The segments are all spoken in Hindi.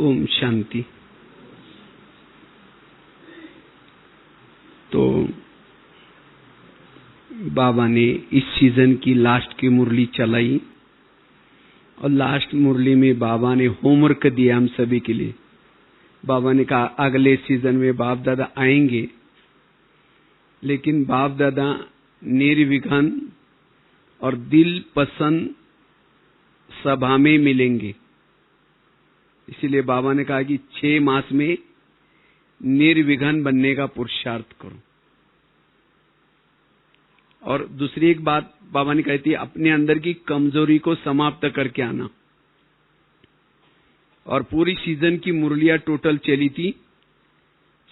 ओम शांति। तो बाबा ने इस सीजन की लास्ट की मुरली चलाई और लास्ट मुरली में बाबा ने होमवर्क दिया हम सभी के लिए। बाबा ने कहा अगले सीजन में बाप दादा आएंगे, लेकिन बाप दादा निर्विघ्न और दिल पसंद सभा में मिलेंगे। इसीलिए बाबा ने कहा कि 6 मास में निर्विघ्न बनने का पुरुषार्थ करो। और दूसरी एक बात बाबा ने कही थी, अपने अंदर की कमजोरी को समाप्त करके आना। और पूरी सीजन की मुरलियां टोटल चली थी,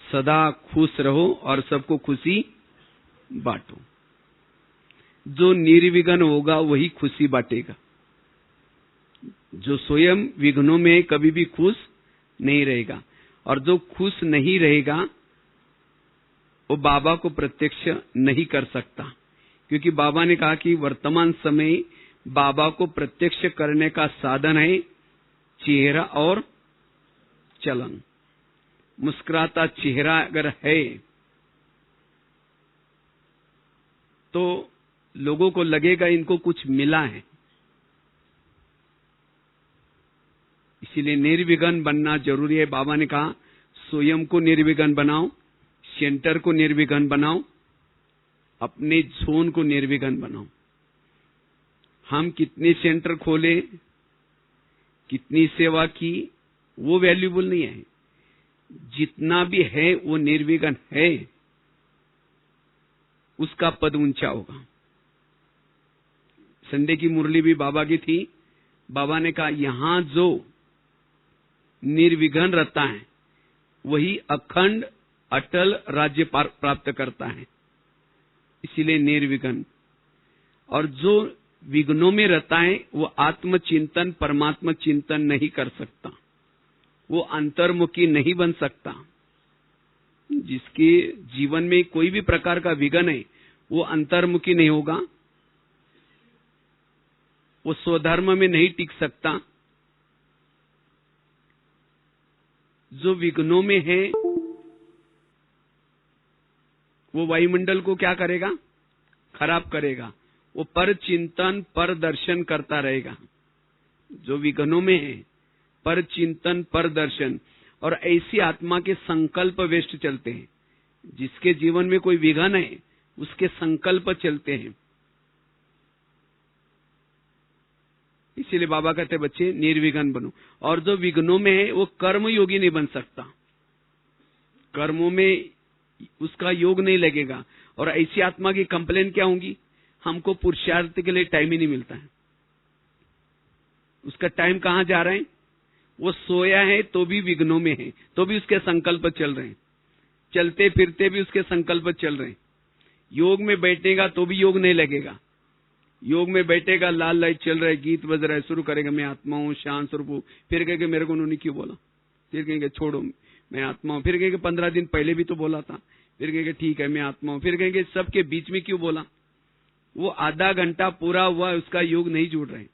सदा खुश रहो और सबको खुशी बांटो। जो निर्विघ्न होगा वही खुशी बांटेगा। जो स्वयं विघ्नों में कभी भी खुश नहीं रहेगा, और जो खुश नहीं रहेगा वो बाबा को प्रत्यक्ष नहीं कर सकता। क्योंकि बाबा ने कहा कि वर्तमान समय बाबा को प्रत्यक्ष करने का साधन है चेहरा और चलन। मुस्कुराता चेहरा अगर है तो लोगों को लगेगा इनको कुछ मिला है। इसीलिए निर्विघ्न बनना जरूरी है। बाबा ने कहा स्वयं को निर्विघ्न बनाओ, सेंटर को निर्विघ्न बनाओ, अपने जोन को निर्विघ्न बनाओ। हम कितने सेंटर खोले, कितनी सेवा की, वो वैल्यूबल नहीं है। जितना भी है वो निर्विघ्न है, उसका पद ऊंचा होगा। संडे की मुरली भी बाबा की थी। बाबा ने कहा यहां जो निर्विघ्न रहता है वही अखंड अटल राज्य प्राप्त करता है। इसीलिए निर्विघ्न। और जो विघ्नों में रहता है वो आत्मचिंतन परमात्मा चिंतन नहीं कर सकता, वो अंतर्मुखी नहीं बन सकता। जिसके जीवन में कोई भी प्रकार का विघ्न है वो अंतर्मुखी नहीं होगा, वो स्वधर्म में नहीं टिक सकता। जो विघ्नों में है वो वायुमंडल को क्या करेगा, खराब करेगा। वो पर चिंतन पर दर्शन करता रहेगा। जो विघ्नों में है पर चिंतन पर दर्शन। और ऐसी आत्मा के संकल्प वेस्ट चलते हैं। जिसके जीवन में कोई विघ्न है उसके संकल्प चलते हैं। इसीलिए बाबा कहते बच्चे निर्विघ्न बनो। और जो विघ्नों में है वो कर्म योगी नहीं बन सकता, कर्मों में उसका योग नहीं लगेगा। और ऐसी आत्मा की कंप्लेन क्या होंगी, हमको पुरुषार्थ के लिए टाइम ही नहीं मिलता है। उसका टाइम कहां जा रहा है, वो सोया है तो भी विघ्नों में है, तो भी उसके संकल्प चल रहे हैं। चलते फिरते भी उसके संकल्प चल रहे हैं। योग में बैठेगा तो भी योग नहीं लगेगा। योग में बैठेगा, लाल लाइट चल रहा है, गीत बज रहा है, शुरू करेगा मैं आत्मा हूं, शांत स्वरूप हूं। फिर कहेंगे मेरे को उन्होंने क्यों बोला, फिर कहेंगे छोड़ो मैं आत्मा हूं। फिर कहेंगे 15 दिन पहले भी तो बोला था। फिर कहेंगे ठीक है मैं आत्मा हूं। फिर कहेंगे सबके बीच में क्यों बोला। वो आधा घंटा पूरा हुआ, उसका योग नहीं जुड़ रहे।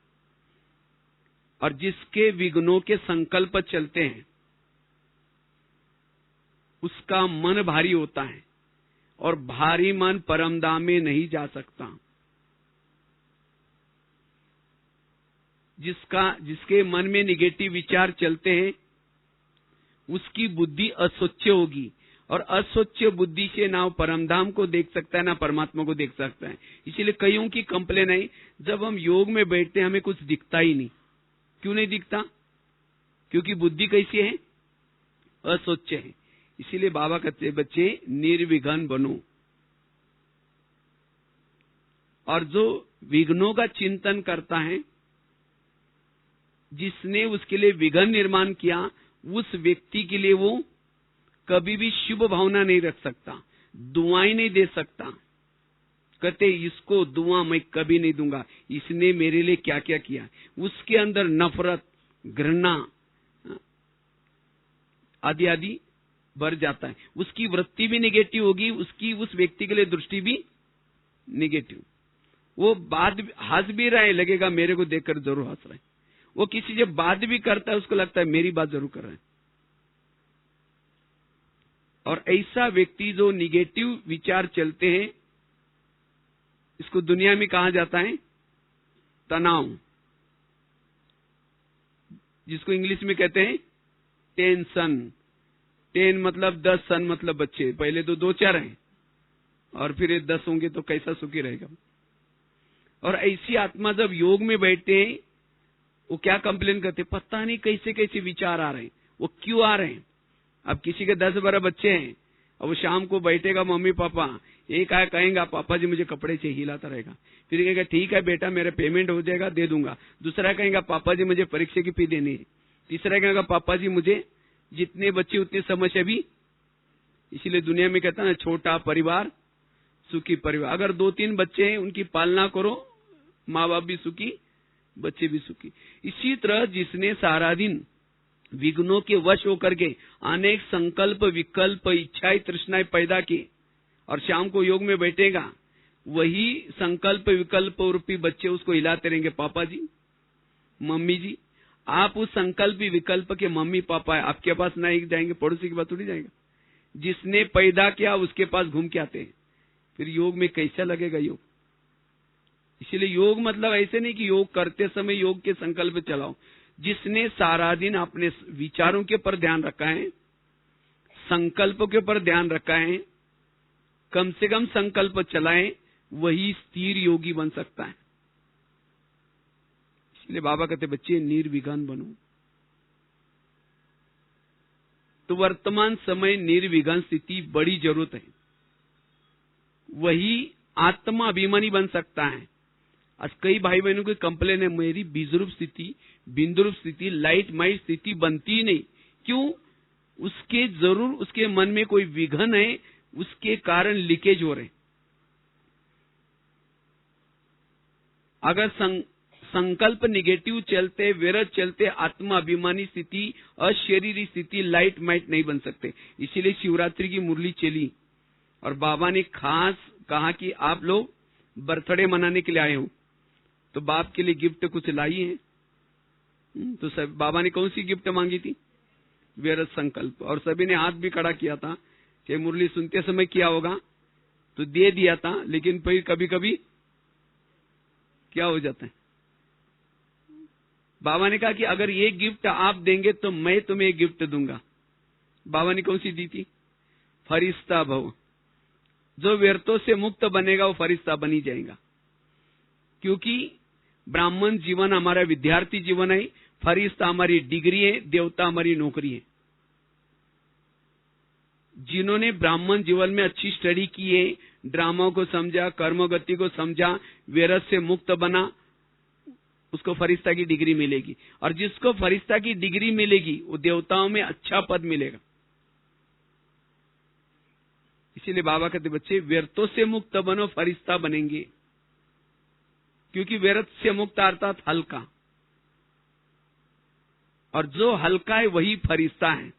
और जिसके विघ्नों के संकल्प चलते हैं उसका मन भारी होता है, और भारी मन परमधाम में नहीं जा सकता। जिसके मन में निगेटिव विचार चलते हैं उसकी बुद्धि अस्वच्छ होगी। और अस्वच्छ बुद्धि से ना परमधाम को देख सकता है ना परमात्मा को देख सकता है। इसीलिए कईयों की कंप्लेन है, जब हम योग में बैठते हैं हमें कुछ दिखता ही नहीं। क्यों नहीं दिखता, क्योंकि बुद्धि कैसी है, अस्वच्छ है। इसीलिए बाबा कहते बच्चे निर्विघ्न बनो। और जो विघ्नों का चिंतन करता है, जिसने उसके लिए विघ्न निर्माण किया, उस व्यक्ति के लिए वो कभी भी शुभ भावना नहीं रख सकता, दुआएं नहीं दे सकता। कहते इसको दुआ मैं कभी नहीं दूंगा, इसने मेरे लिए क्या क्या किया। उसके अंदर नफरत घृणा आदि आदि भर जाता है। उसकी वृत्ति भी नेगेटिव होगी, उसकी उस व्यक्ति के लिए दृष्टि भी नेगेटिव। वो बात हंस भी रहा है, लगेगा मेरे को देखकर जरूर हंस रहा है। वो किसी से बात भी करता है उसको लगता है मेरी बात जरूर कर रहा है। और ऐसा व्यक्ति जो निगेटिव विचार चलते हैं, इसको दुनिया में कहा जाता है तनाव, जिसको इंग्लिश में कहते हैं टेंशन। 10 मतलब 10, सन मतलब बच्चे, पहले तो 2-4 हैं और फिर ये 10 होंगे तो कैसा सुखी रहेगा। और ऐसी आत्मा जब योग में बैठते हैं, वो क्या कंप्लेन करते, पता नहीं कैसे कैसे विचार आ रहे हैं, वो क्यों आ रहे हैं। अब किसी के 10-12 बच्चे हैं और वो शाम को बैठेगा, मम्मी पापा, एक आया कहेगा पापा जी मुझे कपड़े चाहिए, हिलाता रहेगा। फिर कहेगा ठीक है बेटा मेरा पेमेंट हो जाएगा दे दूंगा। दूसरा कहेगा पापा जी मुझे परीक्षा की फी देनी है। तीसरा कहेगा पापा जी मुझे जितने बच्चे उतनी समस्या भी। इसीलिए दुनिया में कहता है छोटा परिवार सुखी परिवार। अगर 2-3 बच्चे हैं उनकी पालना करो, माँ बाप भी सुखी, बच्चे भी सुखी। इसी तरह जिसने सारा दिन विघ्नों के वश होकर के अनेक संकल्प विकल्प इच्छाएं तृष्णाएं पैदा की और शाम को योग में बैठेगा, वही संकल्प विकल्प रूपी बच्चे उसको हिलाते रहेंगे, पापा जी मम्मी जी। आप उस संकल्प विकल्प के मम्मी पापा है, आपके पास नहीं जाएंगे, पड़ोसी के पास थोड़ी जाएगा। जिसने पैदा किया उसके पास घूम के आते हैं। फिर योग में कैसा लगेगा योग। इसलिए योग मतलब ऐसे नहीं कि योग करते समय योग के संकल्प चलाओ। जिसने सारा दिन अपने विचारों के ऊपर ध्यान रखा है, संकल्पों के ऊपर ध्यान रखा है, कम से कम संकल्प चलाएं, वही स्थिर योगी बन सकता है। इसलिए बाबा कहते बच्चे निर्विघ्न बनो। तो वर्तमान समय निर्विघ्न स्थिति बड़ी जरूरत है, वही आत्मा अभिमानी बन सकता है। आज कई भाई बहनों की कंप्लेन है, मेरी बीजरूप स्थिति, बिंदुरूप स्थिति, लाइट माइट स्थिति बनती ही नहीं। क्यों? उसके जरूर उसके मन में कोई विघ्न है, उसके कारण लीकेज हो रहे। अगर संकल्प निगेटिव चलते, विरत चलते, आत्मा अभिमानी स्थिति, अशरीरी स्थिति, लाइट माइट नहीं बन सकते। इसीलिए शिवरात्रि की मुरली चली और बाबा ने खास कहा कि आप लोग बर्थडे मनाने के लिए आए हो तो बाप के लिए गिफ्ट कुछ लाई है। तो सब बाबा ने कौन सी गिफ्ट मांगी थी? विरत संकल्प। और सभी ने हाथ भी खड़ा किया था कि मुरली सुनते समय किया होगा तो दे दिया था, लेकिन फिर कभी कभी क्या हो जाता है। बाबा ने कहा कि अगर ये गिफ्ट आप देंगे तो मैं तुम्हें गिफ्ट दूंगा। बाबा ने कौन सी दी थी? फरिश्ता भव। जो व्यर्थों से मुक्त बनेगा वो फरिश्ता बनी जाएगा। क्योंकि ब्राह्मण जीवन हमारा विद्यार्थी जीवन है, फरिश्ता हमारी डिग्री है, देवता हमारी नौकरी है। जिन्होंने ब्राह्मण जीवन में अच्छी स्टडी की है, ड्रामा को समझा, कर्मगति को समझा, विरत से मुक्त बना, उसको फरिश्ता की डिग्री मिलेगी। और जिसको फरिश्ता की डिग्री मिलेगी वो देवताओं में अच्छा पद मिलेगा। इसीलिए बाबा कहते बच्चे व्यर्थों से मुक्त बनो, फरिश्ता बनेंगे। क्योंकि व्यर्थ से मुक्त अर्थात हल्का, और जो हल्का है वही फरिश्ता है।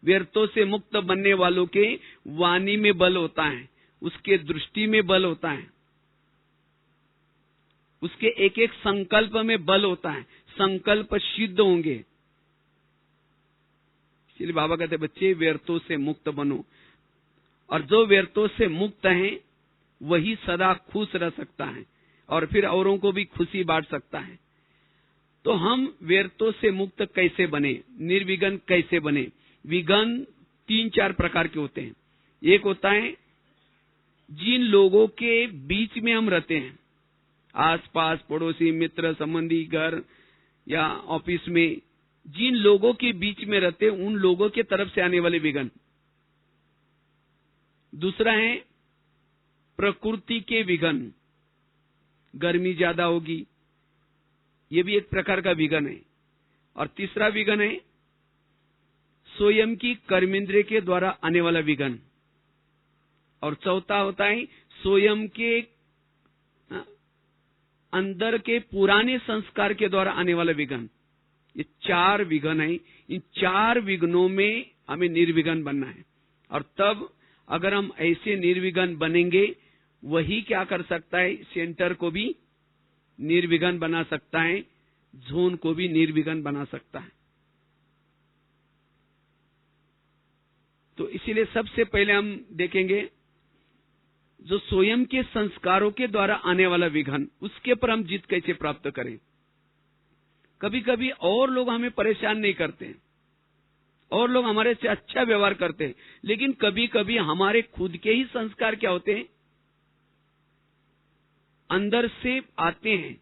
व्यर्थों से मुक्त बनने वालों के वाणी में बल होता है, उसके दृष्टि में बल होता है, उसके एक एक संकल्प में बल होता है, संकल्प सिद्ध होंगे। इसलिए बाबा कहते बच्चे व्यर्थों से मुक्त बनो। और जो व्यर्थों से मुक्त है वही सदा खुश रह सकता है और फिर औरों को भी खुशी बांट सकता है। तो हम व्यर्थों से मुक्त कैसे बने, निर्विघ्न कैसे बने? विघ्न 3-4 प्रकार के होते हैं। एक होता है जिन लोगों के बीच में हम रहते हैं, आसपास पड़ोसी मित्र संबंधी घर या ऑफिस में, जिन लोगों के बीच में रहते हैं उन लोगों के तरफ से आने वाले विघ्न। दूसरा है प्रकृति के विघ्न, गर्मी ज्यादा होगी, ये भी एक प्रकार का विघ्न है। और तीसरा विघ्न है स्वयं की कर्मेंद्रिय के द्वारा आने वाला विघ्न। और चौथा होता है स्वयं के अंदर के पुराने संस्कार के द्वारा आने वाला विघ्न। ये 4 विघ्न है। इन 4 विघ्नों में हमें निर्विघ्न बनना है। और तब अगर हम ऐसे निर्विघ्न बनेंगे, वही क्या कर सकता है, सेंटर को भी निर्विघ्न बना सकता है, जोन को भी निर्विघ्न बना सकता है। तो इसीलिए सबसे पहले हम देखेंगे जो स्वयं के संस्कारों के द्वारा आने वाला विघन, उसके पर हम जीत कैसे प्राप्त करें। कभी कभी और लोग हमें परेशान नहीं करते हैं, और लोग हमारे से अच्छा व्यवहार करते हैं, लेकिन कभी कभी हमारे खुद के ही संस्कार क्या होते हैं, अंदर से आते हैं,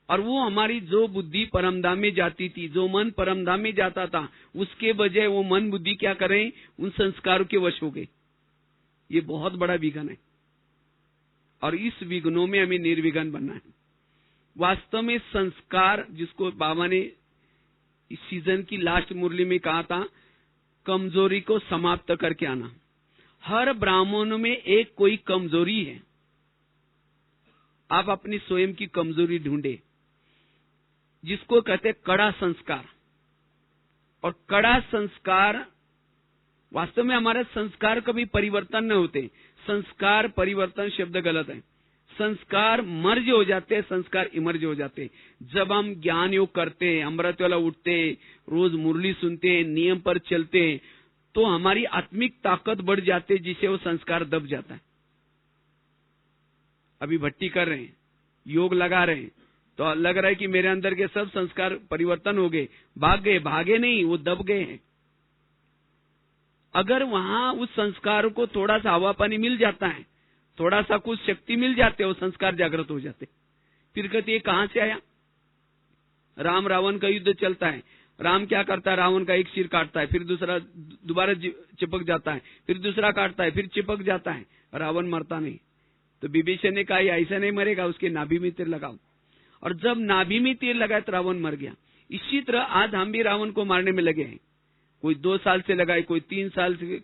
और वो हमारी जो बुद्धि परमधाम में जाती थी, जो मन परमधाम में जाता था, उसके बजाय वो मन बुद्धि क्या करें, उन संस्कारों के वश हो गए। ये बहुत बड़ा विघन है, और इस विघ्नों में हमें निर्विघ्न बनना है। वास्तव में संस्कार, जिसको बाबा ने इस सीजन की लास्ट मुरली में कहा था, कमजोरी को समाप्त करके आना। हर ब्राह्मणों में एक कोई कमजोरी है, आप अपनी स्वयं की कमजोरी ढूंढे, जिसको कहते हैं कड़ा संस्कार। और कड़ा संस्कार, वास्तव में हमारे संस्कार कभी परिवर्तन न होते। संस्कार परिवर्तन शब्द गलत है। संस्कार मर्ज हो जाते हैं, संस्कार इमर्ज हो जाते हैं। जब हम ज्ञान योग करते हैं, अमृत वाला उठते हैं, रोज मुरली सुनते हैं, नियम पर चलते हैं, तो हमारी आत्मिक ताकत बढ़ जाती है, जिसे वो संस्कार दब जाता है। अभी भट्टी कर रहे हैं, योग लगा रहे हैं, तो लग रहा है कि मेरे अंदर के सब संस्कार परिवर्तन हो गए, भाग गए, भागे नहीं, वो दब गए हैं। अगर वहां उस संस्कार को थोड़ा सा हवा पानी मिल जाता है, थोड़ा सा कुछ शक्ति मिल जाते है, वो संस्कार जागृत हो जाते। फिर कहते ये कहां से आया। राम रावण का युद्ध चलता है, राम क्या करता है, रावण का एक सिर काटता है, फिर दूसरा दोबारा चिपक जाता है, फिर दूसरा काटता है, फिर चिपक जाता है, रावण मरता नहीं। तो विभीषण ने कहा ऐसा नहीं मरेगा, उसके नाभि में तीर लगाओ। और जब नाभि में तीर लगाए तो रावण मर गया। इसी तरह आज हम भी रावण को मारने में लगे हैं। कोई 2 साल से लगाए, कोई 3 साल से,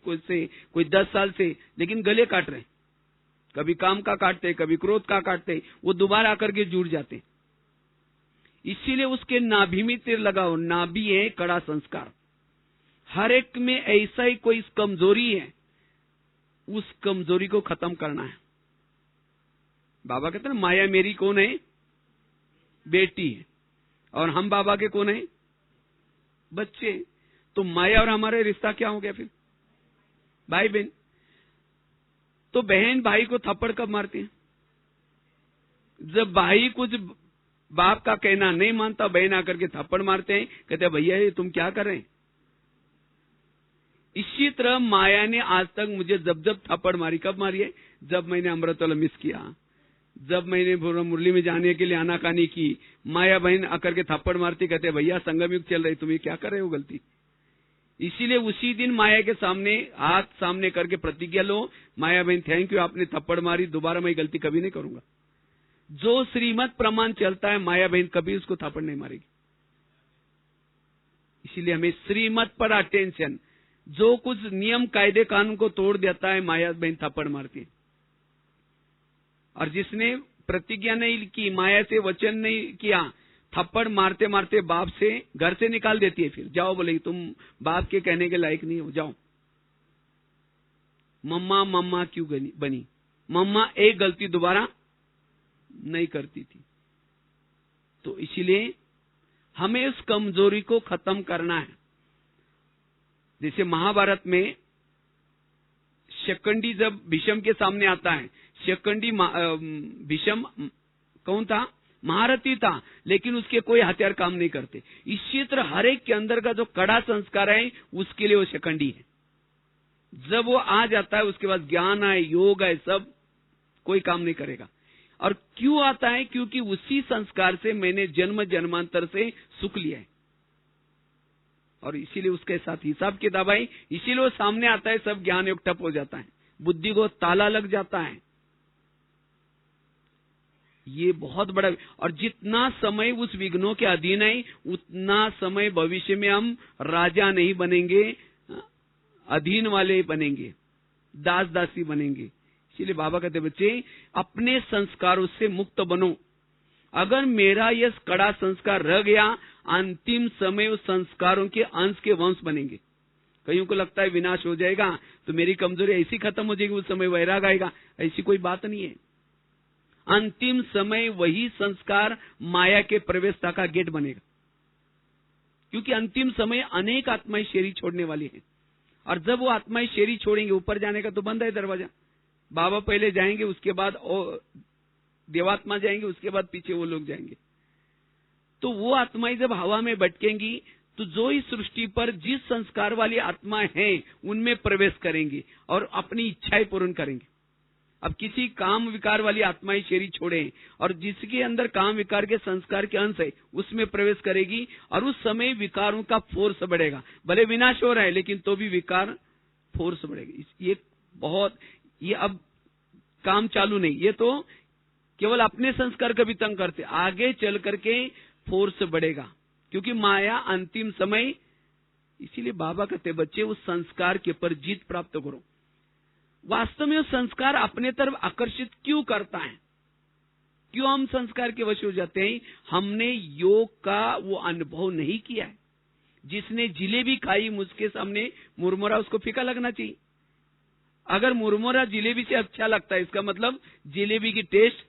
कोई 10 साल से, लेकिन गले काट रहे हैं। कभी काम का काटते, कभी क्रोध का काटते, वो दोबारा आकर के जुड़ जाते। इसीलिए उसके नाभि में तीर लगाओ। नाभि है कड़ा संस्कार। हर एक में ऐसा ही कोई कमजोरी है, उस कमजोरी को खत्म करना है। बाबा कहते हैं माया मेरी कौन है, बेटी है, और हम बाबा के कौन है, बच्चे। तो माया और हमारे रिश्ता क्या हो गया फिर, भाई बहन। तो बहन भाई को थप्पड़ कब मारती है, जब भाई कुछ बाप का कहना नहीं मानता, बहन आकर के थप्पड़ मारते हैं, कहते हैं भैया ये तुम क्या कर रहे हैं। इसी तरह माया ने आज तक मुझे जब जब थप्पड़ मारी, कब मारी है, जब मैंने अमृत वाला मिस किया, जब मैंने मुरली में जाने के लिए आनाकानी की, माया बहन आकर के थप्पड़ मारती, कहते भैया संगम युग चल रही, तुम ये क्या कर रहे हो गलती। इसीलिए उसी दिन माया के सामने हाथ सामने करके प्रतिज्ञा लो, माया बहन थैंक यू, आपने थप्पड़ मारी, दोबारा मैं गलती कभी नहीं करूंगा। जो श्रीमत प्रमाण चलता है, माया बहन कभी उसको थप्पड़ नहीं मारेगी। इसीलिए हमें श्रीमत पर अटेंशन। जो कुछ नियम कायदे कानून को तोड़ देता है, माया बहन थप्पड़ मारती है। और जिसने प्रतिज्ञा नहीं की, माया से वचन नहीं किया, थप्पड़ मारते मारते बाप से घर से निकाल देती है। फिर जाओ, बोले तुम बाप के कहने के लायक नहीं हो, जाओ। मम्मा मम्मा क्यों बनी, मम्मा एक गलती दोबारा नहीं करती थी। तो इसीलिए हमें उस कमजोरी को खत्म करना है। जैसे महाभारत में शिखंडी जब भीष्म के सामने आता है, शिखंडी भीष्म कौन था, महारथी था, लेकिन उसके कोई हथियार काम नहीं करते। इसी तरह हर एक के अंदर का जो कड़ा संस्कार है, उसके लिए वो शिखंडी है। जब वो आ जाता है, उसके बाद ज्ञान है, योग है, सब कोई काम नहीं करेगा। और क्यों आता है, क्योंकि उसी संस्कार से मैंने जन्म जन्मांतर से सुख लिया है, और इसीलिए उसके साथ हिसाब किताब है। इसीलिए वो सामने आता है, सब ज्ञान योग ठप हो जाता है, बुद्धि को ताला लग जाता है। ये बहुत बड़ा। और जितना समय उस विघ्नों के अधीन है, उतना समय भविष्य में हम राजा नहीं बनेंगे, अधीन वाले बनेंगे, दास दासी बनेंगे। इसीलिए बाबा कहते बच्चे अपने संस्कारों से मुक्त बनो। अगर मेरा यह कड़ा संस्कार रह गया, अंतिम समय उस संस्कारों के अंश के वंश बनेंगे। कईयों को लगता है विनाश हो जाएगा तो मेरी कमजोरी ऐसी खत्म हो जाएगी, उस समय वैराग आएगा। ऐसी कोई बात नहीं है। अंतिम समय वही संस्कार माया के प्रवेशता का गेट बनेगा, क्योंकि अंतिम समय अनेक आत्माएं शरीर छोड़ने वाली हैं। और जब वो आत्माएं शरीर छोड़ेंगे, ऊपर जाने का तो बंद है दरवाजा, बाबा पहले जाएंगे, उसके बाद देवात्मा जाएंगे, उसके बाद पीछे वो लोग जाएंगे। तो वो आत्माएं जब हवा में भटकेंगी तो जो इस सृष्टि पर जिस संस्कार वाली आत्मा है उनमें प्रवेश करेंगी और अपनी इच्छाएं पूर्ण करेंगे। अब किसी काम विकार वाली आत्माएं शरीर छोड़े और जिसके अंदर काम विकार के संस्कार के अंश है उसमें प्रवेश करेगी और उस समय विकारों का फोर्स बढ़ेगा। भले विनाश हो रहा है लेकिन तो भी विकार फोर्स बढ़ेगा। ये अब काम चालू नहीं, ये तो केवल अपने संस्कार कभी तंग करते, आगे चल करके फोर्स बढ़ेगा क्योंकि माया अंतिम समय। इसीलिए बाबा कहते बच्चे उस संस्कार के ऊपर जीत प्राप्त करो। वास्तव में संस्कार अपने तरफ आकर्षित क्यों करता है, क्यों हम संस्कार के वश हो जाते हैं? हमने योग का वो अनुभव नहीं किया है। जिसने जिलेबी खाई मुझके सामने मुरमुरा, उसको फीका लगना चाहिए। अगर मुरमुरा जिलेबी से अच्छा लगता है इसका मतलब जिलेबी की टेस्ट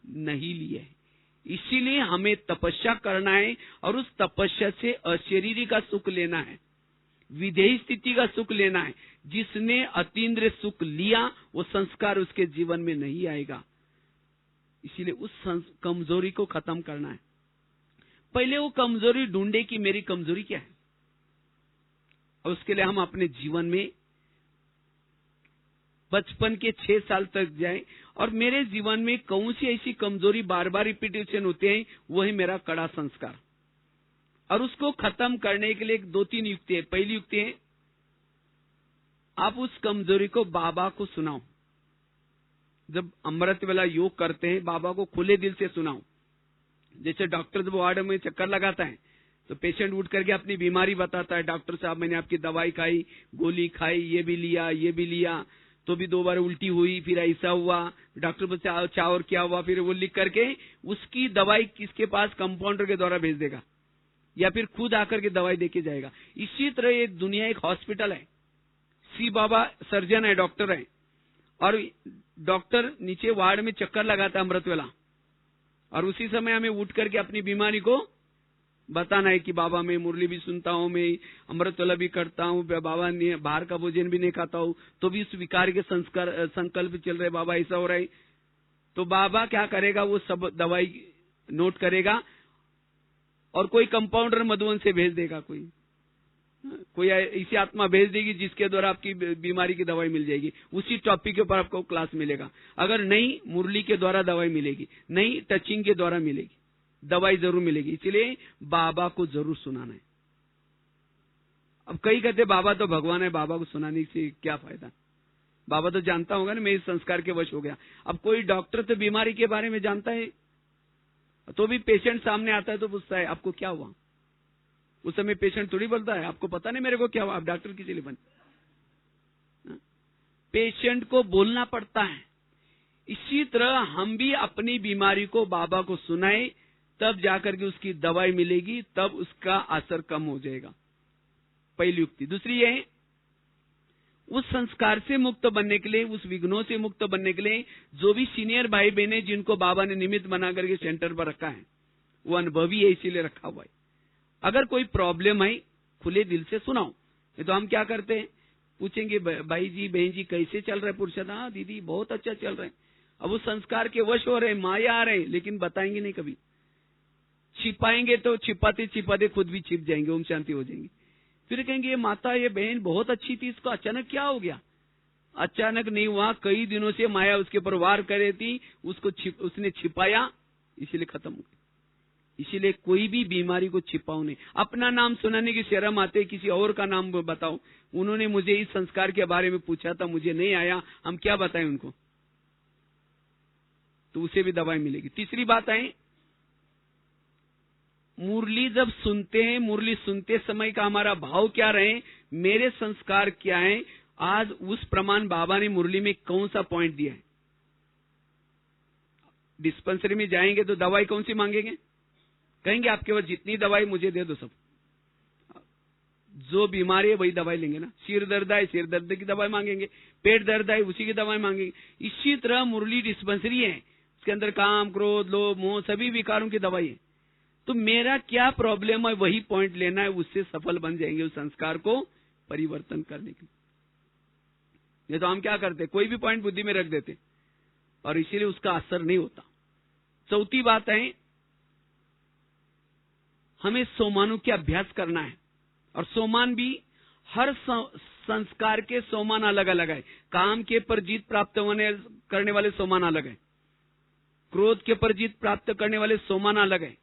नहीं लिया है। इसीलिए हमें तपस्या करना है और उस तपस्या से अशरीरी का सुख लेना है, विधेयी स्थिति का सुख लेना है। जिसने अतीन्द्रिय सुख लिया वो संस्कार उसके जीवन में नहीं आएगा। इसीलिए उस कमजोरी को खत्म करना है। पहले वो कमजोरी ढूंढे कि मेरी कमजोरी क्या है, और उसके लिए हम अपने जीवन में बचपन के 6 साल तक जाए और मेरे जीवन में कौन सी ऐसी कमजोरी बार बार रिपीटेशन होते हैं, वही मेरा कड़ा संस्कार। और उसको खत्म करने के लिए 2-3 युक्ति है। पहली युक्ति है, आप उस कमजोरी को बाबा को सुनाओ। जब अमृत वाला योग करते हैं बाबा को खुले दिल से सुनाओ। जैसे डॉक्टर जब वार्ड में चक्कर लगाता है तो पेशेंट उठ करके अपनी बीमारी बताता है, डॉक्टर साहब मैंने आपकी दवाई खाई, गोली खाई, ये भी लिया तो भी 2 बार उल्टी हुई, फिर ऐसा हुआ। डॉक्टर पूछते अच्छा और क्या हुआ, फिर वो लिख करके उसकी दवाई किसके पास, कंपाउंडर के द्वारा भेज देगा या फिर खुद आकर के दवाई देके जाएगा। इसी तरह ये दुनिया एक हॉस्पिटल है। सी बाबा सर्जन है, डॉक्टर है, और डॉक्टर नीचे वार्ड में चक्कर लगाता है अमृत वाला, और उसी समय हमें उठ करके अपनी बीमारी को बताना है कि बाबा मैं मुरली भी सुनता हूँ, मैं अमृत वाला भी करता हूँ, बाबा बाहर का भोजन भी नहीं खाता हूँ, तो भी उस विकार के संकल्प चल रहे, बाबा ऐसा हो रहा है। तो बाबा क्या करेगा, वो सब दवाई नोट करेगा और कोई कंपाउंडर मधुबन से भेज देगा, कोई ऐसी आत्मा भेज देगी जिसके द्वारा आपकी बीमारी की दवाई मिल जाएगी। उसी टॉपिक के ऊपर आपको क्लास मिलेगा। अगर नहीं, मुरली के द्वारा दवाई मिलेगी, नहीं टचिंग के द्वारा मिलेगी, दवाई जरूर मिलेगी। इसलिए बाबा को जरूर सुनाना है। अब कई कहते बाबा तो भगवान है, बाबा को सुनाने से क्या फायदा, बाबा तो जानता होगा ना मैं इस संस्कार के वश हो गया। अब कोई डॉक्टर तो बीमारी के बारे में जानता है तो भी पेशेंट सामने आता है तो पूछता है आपको क्या हुआ। उस समय पेशेंट थोड़ी बोलता है आपको पता नहीं मेरे को क्या हुआ, आप डॉक्टर किसी लिए बने। पेशेंट को बोलना पड़ता है। इसी तरह हम भी अपनी बीमारी को बाबा को सुनाए, तब जाकर के उसकी दवाई मिलेगी, तब उसका असर कम हो जाएगा। पहली युक्ति। दूसरी है, उस संस्कार से मुक्त बनने के लिए, उस विघ्नों से मुक्त बनने के लिए जो भी सीनियर भाई बहने जिनको बाबा ने निमित्त बना करके सेंटर पर रखा है वो अनुभवी है, इसीलिए रखा हुआ है। अगर कोई प्रॉब्लम है खुले दिल से सुनाओ। नहीं तो हम क्या करते हैं, पूछेंगे भाई जी बहन जी कैसे चल रहे पुरुषोत्तम, हाँ दीदी बहुत अच्छा चल रहे हैं। अब उस संस्कार के वश हो रहे, माया आ रहे, लेकिन बताएंगे नहीं कभी। छिपाएंगे तो छिपाते छिपाते खुद भी छिप जाएंगे, ओम शांति हो जाएंगे। फिर कहेंगे ये माता ये बहन बहुत अच्छी थी, इसको अचानक क्या हो गया। अचानक नहीं हुआ, कई दिनों से माया उसके ऊपर वार कर रही थी, उसने छिपाया, इसीलिए खत्म हो गई। इसीलिए कोई भी बीमारी को छिपाओ नहीं। अपना नाम सुनाने की शर्म आते, किसी और का नाम बताओ। उन्होंने मुझे इस संस्कार के बारे में पूछा था, मुझे नहीं आया, हम क्या बताएं उनको, तो उसे भी दवाई मिलेगी। तीसरी बात है, मुरली जब सुनते हैं, मुरली सुनते समय का हमारा भाव क्या रहे, मेरे संस्कार क्या है, आज उस प्रमाण बाबा ने मुरली में कौन सा पॉइंट दिया है। डिस्पेंसरी में जाएंगे तो दवाई कौन सी मांगेंगे, कहेंगे आपके पास जितनी दवाई मुझे दे दो सब। जो बीमारी है वही दवाई लेंगे ना। सिर दर्द है, सिर दर्द की दवाई मांगेंगे, पेट दर्द है उसी की दवाई मांगेंगे। इसी तरह मुरली डिस्पेंसरी है, उसके अंदर काम क्रोध लोभ मोह सभी विकारों की दवाई है। तो मेरा क्या प्रॉब्लम है वही पॉइंट लेना है, उससे सफल बन जाएंगे उस संस्कार को परिवर्तन करने के लिए। ये तो हम क्या करते, कोई भी पॉइंट बुद्धि में रख देते और इसीलिए उसका असर नहीं होता। चौथी बात है, हमें सोमानों के अभ्यास करना है। और सोमान भी हर संस्कार के सोमान अलग अलग है। काम के पर जीत प्राप्त करने वाले सोमान अलग है, क्रोध के पर जीत प्राप्त करने वाले सोमान अलग है,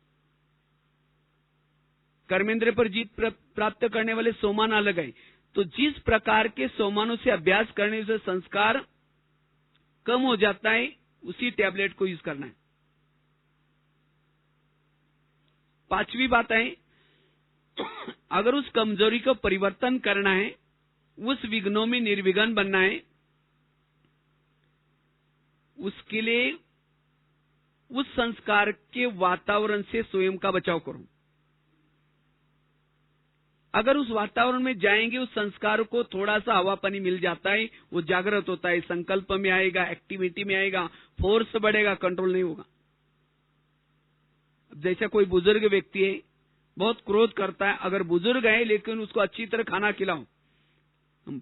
कर्मेंद्र पर जीत प्राप्त करने वाले सोमान अलग है। तो जिस प्रकार के सोमानों से अभ्यास करने से संस्कार कम हो जाता है, उसी टैबलेट को यूज करना है। पांचवी बात है, अगर उस कमजोरी को परिवर्तन करना है, उस विघ्नों में निर्विघ्न बनना है, उसके लिए उस संस्कार के वातावरण से स्वयं का बचाव करो। अगर उस वातावरण में जाएंगे, उस संस्कार को थोड़ा सा हवा पानी मिल जाता है, वो जागृत होता है, संकल्प में आएगा, एक्टिविटी में आएगा, फोर्स बढ़ेगा, कंट्रोल नहीं होगा। जैसा कोई बुजुर्ग व्यक्ति है, बहुत क्रोध करता है, अगर बुजुर्ग है लेकिन उसको अच्छी तरह खाना खिलाओ,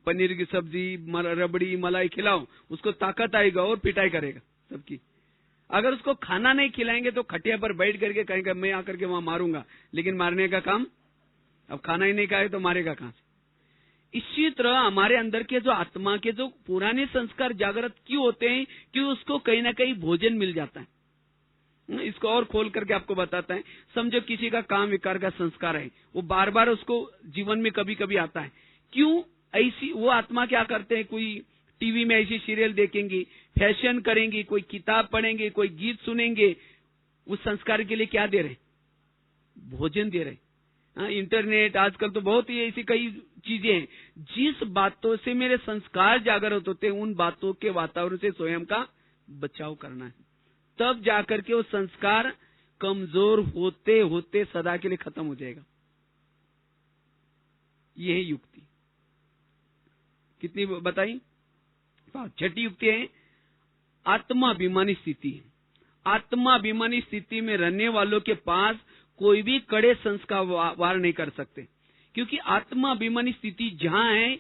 पनीर की सब्जी, रबड़ी, मलाई खिलाओ, उसको ताकत आएगा और पिटाई करेगा सबकी। अगर उसको खाना नहीं खिलाएंगे तो खटिया पर बैठ करके कहेगा मैं आकर के वहां मारूंगा, लेकिन मारने का काम, अब खाना ही नहीं खाए तो मारेगा कहां से। इसी तरह हमारे अंदर के जो आत्मा के जो पुराने संस्कार जागृत क्यों होते हैं, कि उसको कहीं ना कहीं भोजन मिल जाता है। इसको और खोल करके आपको बताता है। समझो किसी का काम विकार का संस्कार है, वो बार बार उसको जीवन में कभी कभी आता है। क्यों ऐसी वो आत्मा क्या करते हैं, कोई टीवी में ऐसी सीरियल देखेंगे, फैशन करेंगे, कोई किताब पढ़ेंगे, कोई गीत सुनेंगे, उस संस्कार के लिए क्या दे रहे, भोजन दे रहे। इंटरनेट आजकल तो बहुत ही ऐसी कई चीजें हैं, जिस बातों से मेरे संस्कार जागृत होते हैं, उन बातों के वातावरण से स्वयं का बचाव करना है। तब जाकर के वो संस्कार कमजोर होते होते सदा के लिए खत्म हो जाएगा। यही युक्ति कितनी बताई? छठी युक्ति है आत्माभिमानी स्थिति। आत्माभिमानी स्थिति में रहने वालों के पास कोई भी कड़े संस्कार वार नहीं कर सकते, क्योंकि आत्माभिमानी स्थिति जहां है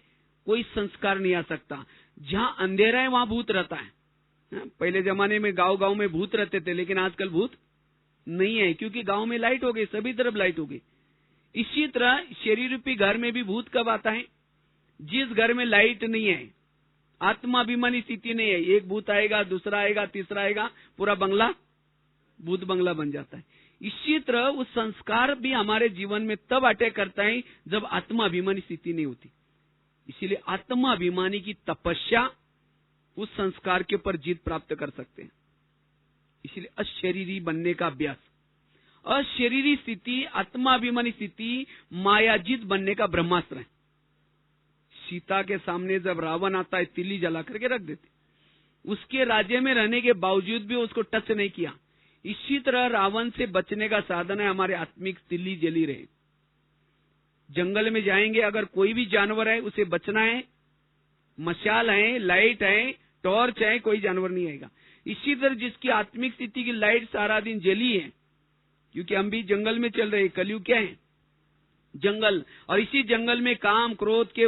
कोई संस्कार नहीं आ सकता। जहां अंधेरा है वहां भूत रहता है। पहले जमाने में गांव गांव में भूत रहते थे, लेकिन आजकल भूत नहीं है, क्योंकि गांव में लाइट हो गई, सभी तरफ लाइट हो गई। इसी तरह शरीर रूपी घर में भी भूत कब आता है? जिस घर में लाइट नहीं है, आत्माभिमानी स्थिति नहीं है, एक भूत आएगा, दूसरा आएगा, तीसरा आएगा, पूरा बंगला भूत बंगला बन जाता है। इसी तरह उस संस्कार भी हमारे जीवन में तब अटैक करता है जब आत्माभिमानी स्थिति नहीं होती। इसीलिए आत्माभिमानी की तपस्या उस संस्कार के ऊपर जीत प्राप्त कर सकते हैं। इसलिए अशरीरी बनने का अभ्यास। अशरीरी स्थिति, आत्माभिमानी स्थिति मायाजीत बनने का ब्रह्मास्त्र है। सीता के सामने जब रावण आता है, तिल्ली जला करके रख देते, उसके राज्य में रहने के बावजूद भी उसको टच नहीं किया। इसी तरह रावण से बचने का साधन है हमारे आत्मिक तिल्ली जली रहे। जंगल में जाएंगे, अगर कोई भी जानवर है उसे बचना है, मशाल है, लाइट है, टॉर्च है, कोई जानवर नहीं आएगा। इसी तरह जिसकी आत्मिक स्थिति की लाइट सारा दिन जली है, क्योंकि हम भी जंगल में चल रहे हैं, कलयुग क्या है? जंगल। और इसी जंगल में काम क्रोध के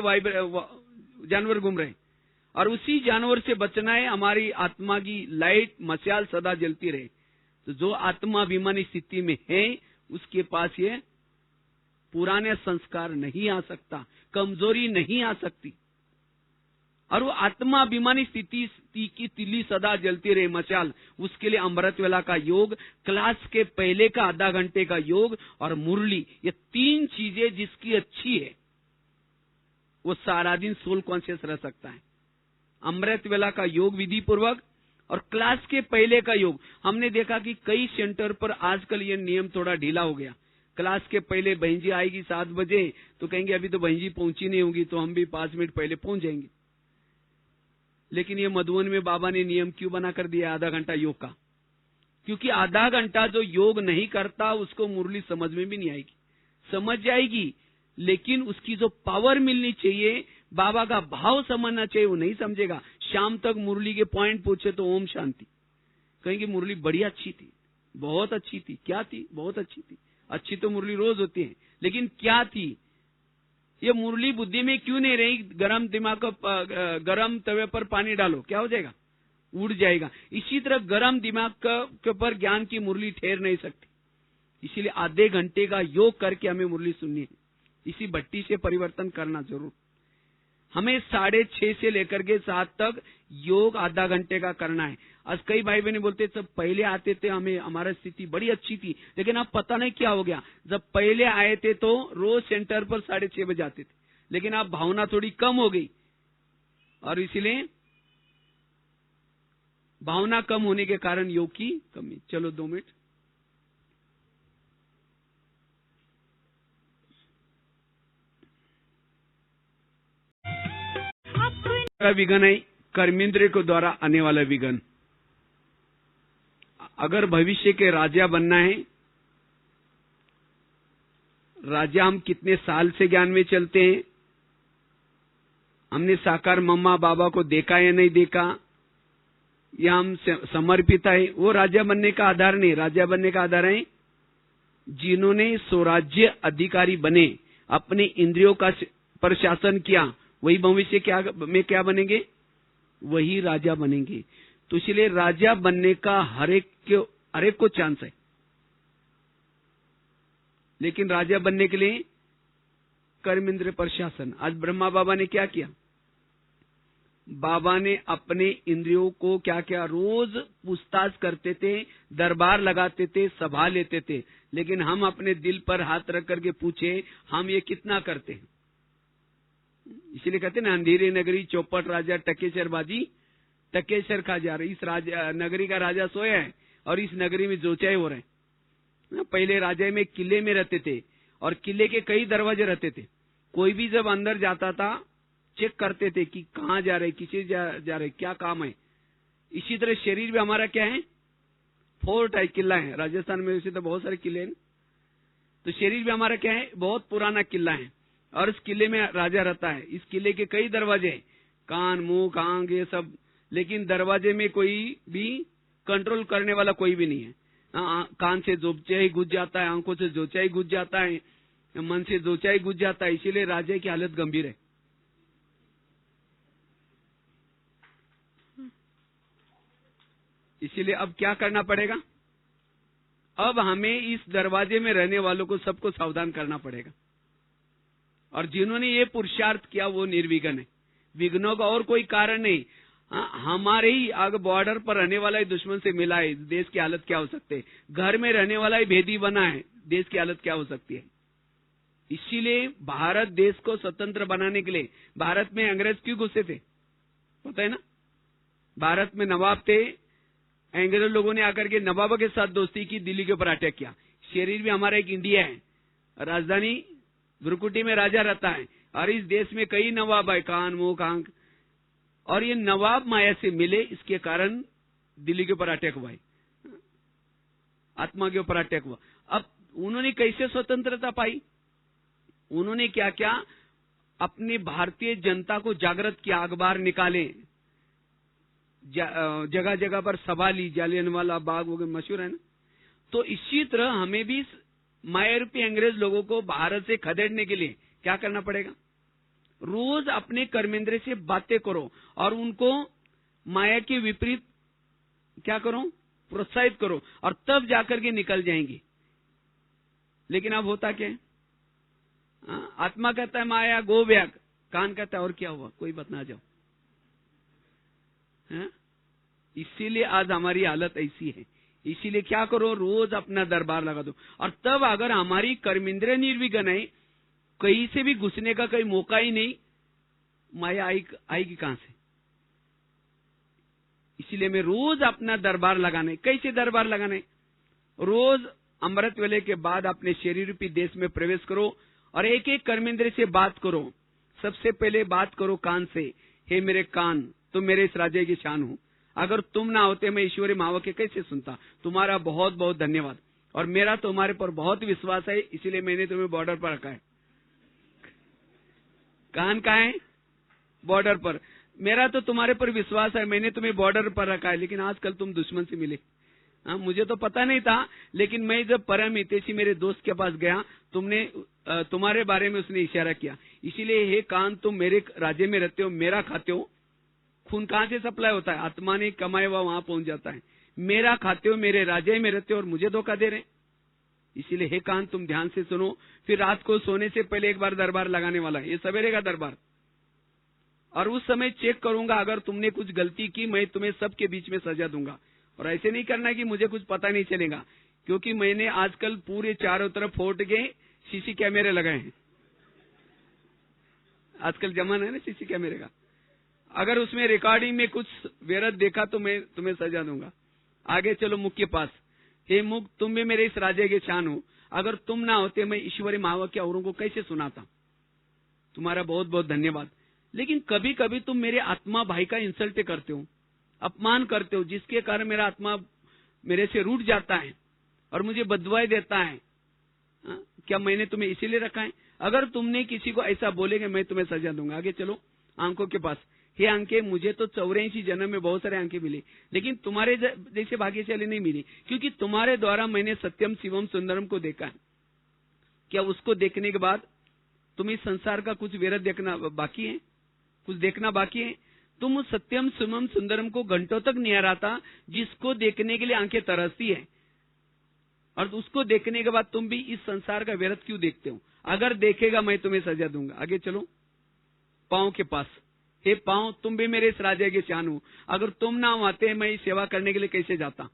जानवर घूम रहे, और उसी जानवर से बचना है। हमारी आत्मा की लाइट मशाल सदा जलती रहे। तो जो आत्माभिमानी स्थिति में है, उसके पास ये पुराने संस्कार नहीं आ सकता, कमजोरी नहीं आ सकती। और वो आत्माभिमानी स्थिति की तिल्ली सदा जलती रहे, मशाल, उसके लिए अमृत वेला का योग, क्लास के पहले का आधा घंटे का योग और मुरली, ये तीन चीजें जिसकी अच्छी है वो सारा दिन सोल कॉन्शियस रह सकता है। अमृत वेला का योग विधि पूर्वक और क्लास के पहले का योग। हमने देखा कि कई सेंटर पर आजकल ये नियम थोड़ा ढीला हो गया। क्लास के पहले बहन जी आएगी 7 बजे, तो कहेंगे अभी तो बहन जी पहुंची नहीं होगी, तो हम भी 5 मिनट पहले पहुंच जाएंगे। लेकिन ये मधुवन में बाबा ने नियम क्यों बना कर दिया आधा घंटा योग का? क्योंकि आधा घंटा जो योग नहीं करता उसको मुरली समझ में भी नहीं आएगी। समझ जाएगी, लेकिन उसकी जो पावर मिलनी चाहिए, बाबा का भाव समझना चाहिए, वो नहीं समझेगा। शाम तक मुरली के पॉइंट पूछे तो ओम शांति, कहेंगे मुरली बड़ी अच्छी थी, बहुत अच्छी थी। क्या थी? बहुत अच्छी थी। अच्छी तो मुरली रोज होती है, लेकिन क्या थी? ये मुरली बुद्धि में क्यों नहीं रही? गरम दिमाग को गरम तवे पर पानी डालो, क्या हो जाएगा? उड़ जाएगा। इसी तरह गरम दिमाग के ऊपर ज्ञान की मुरली ठहर नहीं सकती। इसीलिए आधे घंटे का योग करके हमें मुरली सुननी है। इसी भट्टी से परिवर्तन करना जरूर। हमें 6:30 से लेकर के 7 तक योग आधा घंटे का करना है। आज कई भाई बहन बोलते सब पहले आते थे, हमें हमारा स्थिति बड़ी अच्छी थी, लेकिन अब पता नहीं क्या हो गया। जब पहले आए थे तो रोज सेंटर पर 6:30 बजे आते थे, लेकिन अब भावना थोड़ी कम हो गई, और इसलिए भावना कम होने के कारण योग की कमी। चलो 2 मिनट। विघन है कर्मेंद्रिय को द्वारा आने वाला विघन। अगर भविष्य के राजा बनना है, राजा हम कितने साल से ज्ञान में चलते हैं, हमने साकार मम्मा बाबा को देखा या नहीं देखा, या हम समर्पित है, वो राजा बनने का आधार नहीं। राजा बनने का आधार है जिन्होंने स्वराज्य अधिकारी बने, अपने इंद्रियों का पर शासन किया, वही भविष्य क्या बनेंगे? वही राजा बनेंगे। तो इसलिए राजा बनने का हर एक को चांस है, लेकिन राजा बनने के लिए कर्मेंद्र पर शासन। आज ब्रह्मा बाबा ने क्या किया? बाबा ने अपने इंद्रियों को क्या किया? रोज पूछताछ करते थे, दरबार लगाते थे, सभा लेते थे, लेकिन हम अपने दिल पर हाथ रख करके पूछे हम ये कितना करते हैं? इसलिए कहते ना, अंधेरी नगरी चौपट राजा टकेसर बाजी टकेसर खा जा रहे। इस नगरी का राजा सोया है और इस नगरी में जोचाई हो रहे हैं। पहले राजा में किले में रहते थे और किले के कई दरवाजे रहते थे। कोई भी जब अंदर जाता था चेक करते थे कि कहाँ जा रहे, किसी जा रहे, क्या काम है। इसी तरह शरीर भी हमारा क्या है? फोर्ट है, किला है। राजस्थान में वैसे तो बहुत सारे किले हैं, तो शरीर भी हमारा क्या है? बहुत पुराना किला है, और इस किले में राजा रहता है। इस किले के कई दरवाजे हैं, कान मुंह आंख ये सब, लेकिन दरवाजे में कोई भी कंट्रोल करने वाला कोई भी नहीं है। कान से जोचाई घुस जाता है, आंखों से जोचाई घुस जाता है, मन से जोचाई घुस जाता है। इसीलिए राजा की हालत गंभीर है। इसीलिए अब क्या करना पड़ेगा? अब हमें इस दरवाजे में रहने वालों को सबको सावधान करना पड़ेगा, और जिन्होंने ये पुरुषार्थ किया वो निर्विघ्न है। विघ्नों का और कोई कारण नहीं। हमारे ही अगर बॉर्डर पर रहने वाला ही दुश्मन से मिला है, देश की हालत क्या हो सकती है? घर में रहने वाला ही भेदी बना है, देश की हालत क्या हो सकती है? इसीलिए भारत देश को स्वतंत्र बनाने के लिए, भारत में अंग्रेज क्यों घुसे थे पता है ना? भारत में नवाब थे, अंग्रेज लोगों ने आकर के नवाबों के साथ दोस्ती की, दिल्ली के ऊपर अटैक किया। शरीर भी हमारा एक इंडिया है, राजधानी भ्रुकुटी में राजा रहता है, और इस देश में कई नवाब है, कान मुंह आंख, और ये नवाब माया से मिले, इसके कारण दिल्ली के ऊपर अटैक हुआ है, आत्मा के ऊपर अटैक हुआ। अब उन्होंने कैसे स्वतंत्रता पाई? उन्होंने क्या क्या? अपने भारतीय जनता को जागृत किया, अखबार निकाले, जगह जगह पर सभा ली, जालियनवाला बाग वगैरह मशहूर है ना। तो इसी तरह हमें भी मायारूपी अंग्रेज लोगों को भारत से खदेड़ने के लिए क्या करना पड़ेगा? रोज अपने कर्मेंद्र से बातें करो और उनको माया के विपरीत क्या करो? प्रोत्साहित करो, और तब जाकर के निकल जाएंगे। लेकिन अब होता क्या है? आत्मा कहता है माया गो बैक, कान कहता है और क्या हुआ, कोई बता जाओ। इसीलिए आज हमारी हालत ऐसी है। इसीलिए क्या करो? रोज अपना दरबार लगा दो, और तब अगर हमारी कर्मेंद्रिय निर्विघ्न है, कहीं से भी घुसने का कोई मौका ही नहीं, माया आएगी कहां से? इसीलिए मैं रोज अपना दरबार लगाने। कैसे दरबार लगाने? रोज अमृत वेले के बाद अपने शरीर रूपी देश में प्रवेश करो और एक एक कर्मेंद्र से बात करो। सबसे पहले बात करो कान से, हे मेरे कान, तुम मेरे इस राज्य की शान हो। अगर तुम ना होते मैं ईश्वरी महावाक्य कैसे सुनता? तुम्हारा बहुत बहुत धन्यवाद, और मेरा तुम्हारे पर बहुत विश्वास है, इसीलिए मैंने तुम्हें बॉर्डर पर रखा है। कान कहाँ है? बॉर्डर पर। मेरा तो तुम्हारे पर विश्वास है, मैंने तुम्हें बॉर्डर पर रखा है, लेकिन आजकल तुम दुश्मन से मिले। मुझे तो पता नहीं था, लेकिन मैं जब परम हितैषी मेरे दोस्त के पास गया, तुम्हारे बारे में उसने इशारा किया। इसीलिए हे कान, तुम मेरे राज्य में रहते हो, मेरा खाते हो। खून कहां से सप्लाई होता है? आत्मा ने कमाया हुआ वहां पहुंच जाता है। मेरा खाते हो, मेरे राज्य में रहते हो और मुझे धोखा दे रहे। इसीलिए हे कान, तुम ध्यान से सुनो। फिर रात को सोने से पहले एक बार दरबार लगाने वाला है, ये सवेरे का दरबार। और उस समय चेक करूंगा, अगर तुमने कुछ गलती की, मैं तुम्हें सबके बीच में सजा दूंगा। और ऐसे नहीं करना कि मुझे कुछ पता नहीं चलेगा, क्योंकि मैंने आजकल पूरे चारों तरफ फोर्ट के सीसी कैमरे लगाए हैं। आजकल जमाना है ना सीसी कैमरे का। अगर उसमें रिकॉर्डिंग में कुछ व्यर्थ देखा तो मैं तुम्हें सजा दूंगा। आगे चलो मुख के पास। हे मुख, तुम भी मेरे इस राज्य के शान हो। अगर तुम ना होते, मैं ईश्वरी महावाक्य औरों को कैसे सुनाता? तुम्हारा बहुत बहुत धन्यवाद। लेकिन कभी कभी तुम मेरे आत्मा भाई का इंसल्ट करते हो, अपमान करते हो, जिसके कारण मेरा आत्मा मेरे से रूठ जाता है और मुझे बददुआएं देता है। क्या मैंने तुम्हें इसीलिए रखा है? अगर तुमने किसी को ऐसा बोलेंगे, मैं तुम्हें सजा दूंगा। आगे चलो आंखों के पास। हे आंखें, मुझे तो 84 जन्म में बहुत सारे आंखें मिली, लेकिन तुम्हारे जैसे भाग्यशाली नहीं मिली, क्योंकि तुम्हारे द्वारा मैंने सत्यम शिवम सुंदरम को देखा है। क्या उसको देखने के बाद तुम इस संसार का कुछ व्यर्थ देखना बाकी है? कुछ देखना बाकी है? तुम उस सत्यम शिवम सुंदरम को घंटों तक निहारता, जिसको देखने के लिए आंखें तरसती है, और उसको देखने के बाद तुम भी इस संसार का व्यर्थ क्यों देखते हो? अगर देखेगा, मैं तुम्हें सजा दूंगा। आगे चलो पांव के पास। हे पांव, तुम भी मेरे इस राज्य के शान हो। अगर तुम ना आते, मैं सेवा करने के लिए कैसे जाता?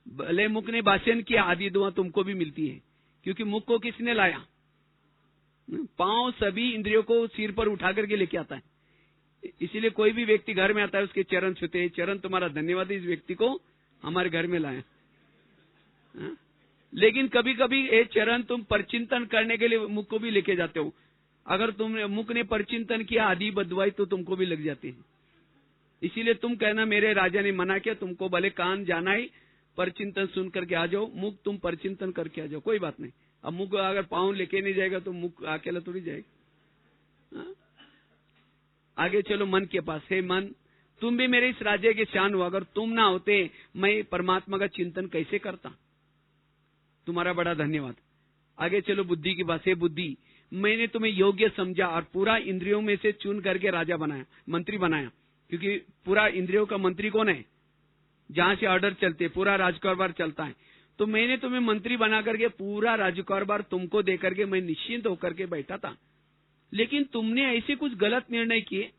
भले मुख ने भाषण किया, आदि दुआ तुमको भी मिलती है, क्योंकि मुख को किसने लाया? पांव सभी इंद्रियों को सिर पर उठा करके लेके आता है। इसीलिए कोई भी व्यक्ति घर में आता है, उसके चरण छूते हैं। चरण, तुम्हारा धन्यवाद, इस व्यक्ति को हमारे घर में लाया। लेकिन कभी कभी ये चरण तुम परचिंतन करने के लिए मुख को भी लेके जाते हो। अगर तुमने मुख ने परचिंतन किया, आदि बदवाई, तो तुमको भी लग जाती है। इसीलिए तुम कहना, मेरे राजा ने मना किया, तुमको भले कान जाना है, परचिंतन सुन करके आ जाओ। मुख तुम परचिंतन करके आ जाओ, कोई बात नहीं। अब मुख अगर पांव लेके नहीं जाएगा तो मुख अकेला थोड़ी जाएगा। आगे चलो मन के पास। हे मन, तुम भी मेरे इस राज्य के शान हो। अगर तुम ना होते, मैं परमात्मा का चिंतन कैसे करता? तुम्हारा बड़ा धन्यवाद। आगे चलो बुद्धि की बात। हे बुद्धि, मैंने तुम्हें योग्य समझा और पूरा इंद्रियों में से चुन करके राजा बनाया, मंत्री बनाया। क्योंकि पूरा इंद्रियों का मंत्री कौन है? जहां से ऑर्डर चलते, पूरा राजकारोबार चलता है। तो मैंने तुम्हें मंत्री बना करके पूरा राजकारोबार तुमको दे करके मैं निश्चिंत होकर के बैठा था। लेकिन तुमने ऐसे कुछ गलत निर्णय किए,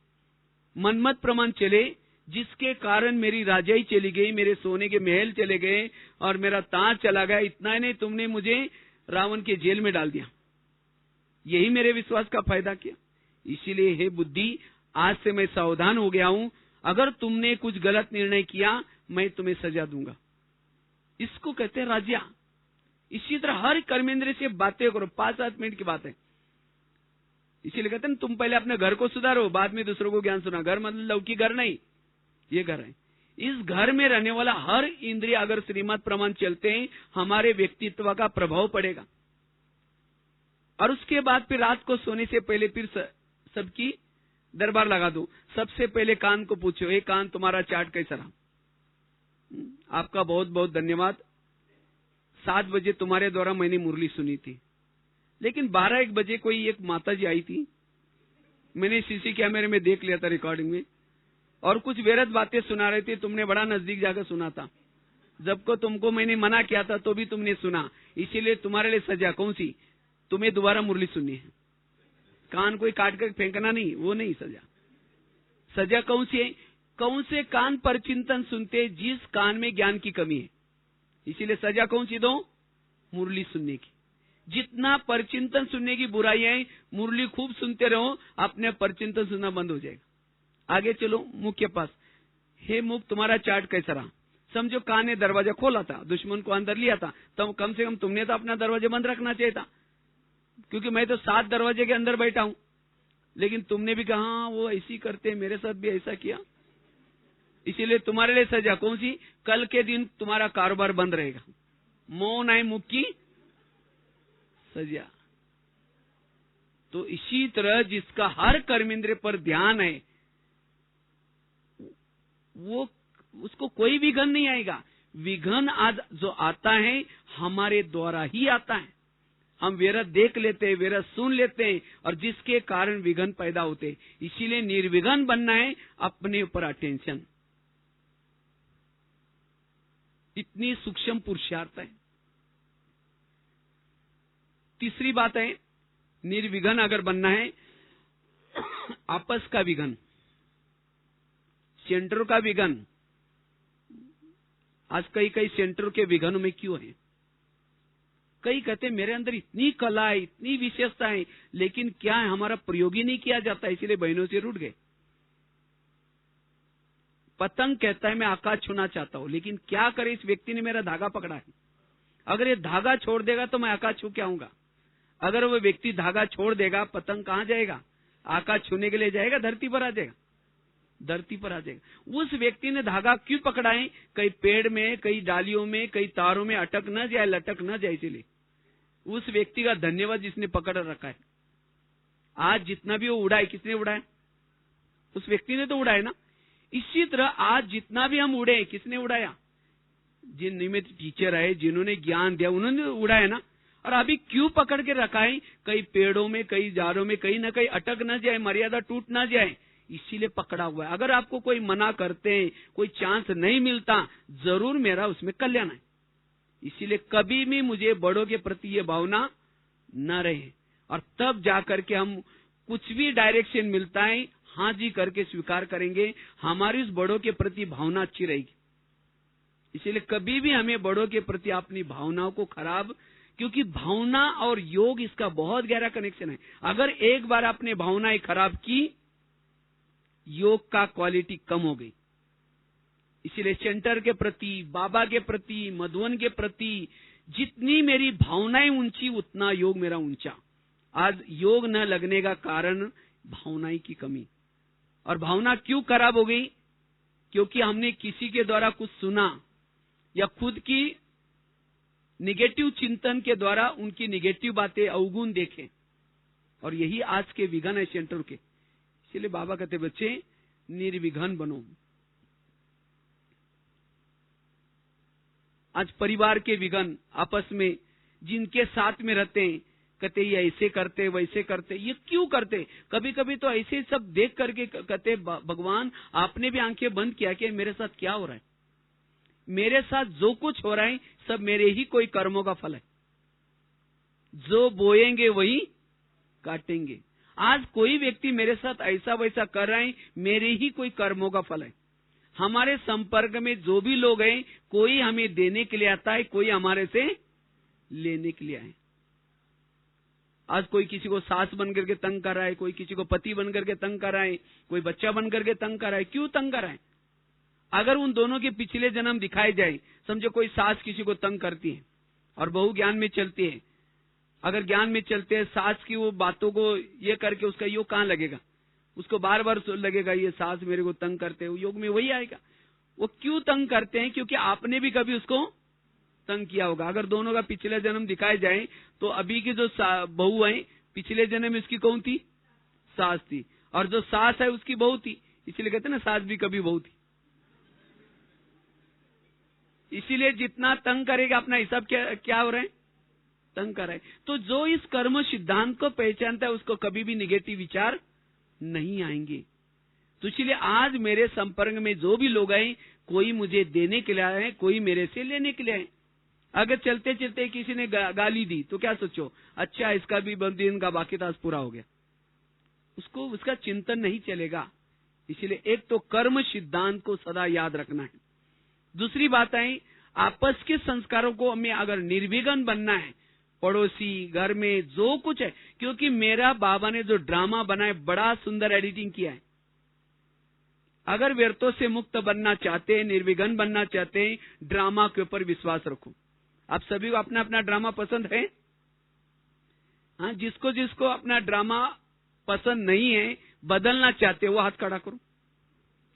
मनमत प्रमाण चले, जिसके कारण मेरी राजाई चली गई, मेरे सोने के महल चले गए और मेरा ताज चला गया। इतना ही नहीं, तुमने मुझे रावण के जेल में डाल दिया। यही मेरे विश्वास का फायदा किया। इसीलिए हे बुद्धि, आज से मैं सावधान हो गया हूं। अगर तुमने कुछ गलत निर्णय किया, मैं तुम्हें सजा दूंगा। इसको कहते हैं राजा। इसी तरह हर कर्मेंद्र से बातें करो। 5-7 मिनट की बात है। इसीलिए कहते हैं तुम पहले अपने घर को सुधारो, बाद में दूसरों को ज्ञान सुना। घर मतलब लौकिक घर नहीं, ये घर है। इस घर में रहने वाला हर इंद्रिय अगर श्रीमत प्रमाण चलते हैं, हमारे व्यक्तित्व का प्रभाव पड़ेगा। और उसके बाद फिर रात को सोने से पहले फिर सबकी दरबार लगा दो। सबसे पहले कान को पूछो, हे कान, तुम्हारा चार्ट कैसा रहा? आपका बहुत बहुत धन्यवाद। 7 बजे तुम्हारे द्वारा मैंने मुरली सुनी थी, लेकिन 12-1 बजे कोई एक माताजी आई थी, मैंने सीसी कैमरे में देख लिया था, रिकॉर्डिंग में, और कुछ व्यर्थ बातें सुना रहे थे। तुमने बड़ा नजदीक जाकर सुना था। जबको तुमको मैंने मना किया था तो भी तुमने सुना। इसीलिए तुम्हारे लिए सजा कौन सी? तुम्हें दोबारा मुरली सुननी है। कान कोई काट कर फेंकना नहीं, वो नहीं सजा। सजा कौन सी है? कौन से कान पर चिंतन सुनते, जिस कान में ज्ञान की कमी है। इसीलिए सजा कौन सी दो? मुरली सुनने की। जितना परचिंतन सुनने की बुराई है, मुरली खूब सुनते रहो, अपने परचिंतन सुनना बंद हो जाएगा। आगे चलो मुख के पास। हे मुख, तुम्हारा चार्ट कैसा रहा? समझो कान ने दरवाजा खोला था, दुश्मन को अंदर लिया था, तो कम से कम तुमने तो अपना दरवाजा बंद रखना चाहिए था। क्योंकि मैं तो 7 दरवाजे के अंदर बैठा हूं, लेकिन तुमने भी कहा वो ऐसी करते, मेरे साथ भी ऐसा किया। इसीलिए तुम्हारे लिए सजा कौन सी? कल के दिन तुम्हारा कारोबार बंद रहेगा। मौन है मुख की सजा। तो इसी तरह जिसका हर कर्मेंद्र पर ध्यान है, वो उसको कोई विघन नहीं आएगा। विघन आज जो आता है, हमारे द्वारा ही आता है। हम वेरा देख लेते हैं, वेरा सुन लेते हैं, और जिसके कारण विघ्न पैदा होते हैं। इसीलिए निर्विघ्न बनना है, अपने ऊपर अटेंशन। इतनी सूक्ष्म पुरुषार्थ है। तीसरी बात है, निर्विघ्न अगर बनना है, आपस का विघ्न, सेंटर का विघ्न। आज कई सेंटर के विघ्न में क्यों है? कई कहते मेरे अंदर इतनी कला है, इतनी विशेषता है, लेकिन क्या है, हमारा प्रयोग ही नहीं किया जाता, इसलिए बहनों से रूठ गए। पतंग कहता है मैं आकाश छूना चाहता हूं, लेकिन क्या करे, इस व्यक्ति ने मेरा धागा पकड़ा है। अगर ये धागा छोड़ देगा तो मैं आकाश छू के आऊंगा। अगर वो व्यक्ति धागा छोड़ देगा, पतंग कहां जाएगा? आकाश छूने के लिए जाएगा, धरती पर आ जाएगा, धरती पर आ जाएगा। उस व्यक्ति ने धागा क्यों पकड़ा है? कई पेड़ में, कई डालियों में, कई तारों में अटक न जाए, लटक न जाए, इसलिए उस व्यक्ति का धन्यवाद जिसने पकड़ रखा है। आज जितना भी वो उड़ा है, किसने उड़ा है? उस व्यक्ति ने तो उड़ा है ना। इसी तरह आज जितना भी हम उड़े, किसने उड़ाया? जिन निमित्त टीचर है, जिन्होंने ज्ञान दिया, उन्होंने उड़ा है ना। और अभी क्यों पकड़ के रखा है? कई पेड़ों में, कई जारों में, कहीं ना कहीं अटक न जाए, मर्यादा टूट ना जाए, इसीलिए पकड़ा हुआ है। अगर आपको कोई मना करते हैं, कोई चांस नहीं मिलता, जरूर मेरा उसमें कल्याण है। इसीलिए कभी भी मुझे बड़ों के प्रति ये भावना न रहे, और तब जाकर के हम कुछ भी डायरेक्शन मिलता है, हाँ जी करके स्वीकार करेंगे, हमारी उस बड़ों के प्रति भावना अच्छी रहेगी। इसीलिए कभी भी हमें बड़ों के प्रति अपनी भावनाओं को खराब, क्योंकि भावना और योग इसका बहुत गहरा कनेक्शन है। अगर एक बार आपने भावनाएं खराब की, योग का क्वालिटी कम हो गई। इसीलिए सेंटर के प्रति, बाबा के प्रति, मधुवन के प्रति जितनी मेरी भावनाएं ऊंची, उतना योग मेरा ऊंचा। आज योग न लगने का कारण भावनाएं की कमी। और भावना क्यों खराब हो गई? क्योंकि हमने किसी के द्वारा कुछ सुना, या खुद की निगेटिव चिंतन के द्वारा उनकी निगेटिव बातें, अवगुण देखे, और यही आज के विघ्न है सेंटर के। इसलिए बाबा कहते बच्चे निर्विघ्न बनो। आज परिवार के विघ्न, आपस में जिनके साथ में रहते हैं, कहते ये ऐसे करते, वैसे करते, ये क्यों करते? कभी कभी तो ऐसे सब देख करके कहते भगवान आपने भी आंखें बंद किया कि मेरे साथ क्या हो रहा है? मेरे साथ जो कुछ हो रहा है सब मेरे ही कोई कर्मों का फल है। जो बोएंगे वही काटेंगे। आज कोई व्यक्ति मेरे साथ ऐसा वैसा कर रहा है, मेरे ही कोई कर्मों का फल है। हमारे संपर्क में जो भी लोग हैं, कोई हमें देने के लिए आता है, कोई हमारे से लेने के लिए आए। आज कोई किसी को सास बन करके तंग कर रहा है, कोई किसी को पति बन करके तंग कर रहा है, कोई बच्चा बन करके तंग कर रहा है। क्यों तंग कर रहा है? अगर उन दोनों के पिछले जन्म दिखाए जाए, समझो कोई सास किसी को तंग करती है और बहू ज्ञान में चलती है, अगर ज्ञान में चलते हैं, सास की वो बातों को ये करके उसका योग कहां लगेगा? उसको बार बार लगेगा ये सास मेरे को तंग करते हैं, योग में वही आएगा। वो क्यों तंग करते हैं? क्योंकि आपने भी कभी उसको तंग किया होगा। अगर दोनों का पिछले जन्म दिखाए जाए तो अभी की जो बहू है, पिछले जन्म में उसकी कौन थी? सास थी, और जो सास है उसकी बहू थी। इसीलिए कहते हैं ना, सास भी कभी बहू थी। इसीलिए जितना तंग करेगा अपना हिसाब क्या हो रहा है? तंग कर रहा है। तो जो इस कर्म सिद्धांत को पहचानता है, उसको कभी भी निगेटिव विचार नहीं आएंगे। तो इसलिए आज मेरे संपर्क में जो भी लोग आए, कोई मुझे देने के लिए आए, कोई मेरे से लेने के लिए आए। अगर चलते चलते किसी ने गाली दी तो क्या सोचो, अच्छा इसका भी दिन का बाकी तास पूरा हो गया, उसको उसका चिंतन नहीं चलेगा। इसलिए एक तो कर्म सिद्धांत को सदा याद रखना है। दूसरी बात है, आपस के संस्कारों को हमें अगर निर्विघ्न बनना है, पड़ोसी, घर में जो कुछ है, क्योंकि मेरा बाबा ने जो ड्रामा बनाया, बड़ा सुंदर एडिटिंग किया है। अगर व्यर्थों से मुक्त बनना चाहते हैं, निर्विघ्न बनना चाहते हैं, ड्रामा के ऊपर विश्वास रखो। आप सभी को अपना अपना ड्रामा पसंद है? हाँ, जिसको जिसको अपना ड्रामा पसंद नहीं है, बदलना चाहते, वो हाथ खड़ा करो।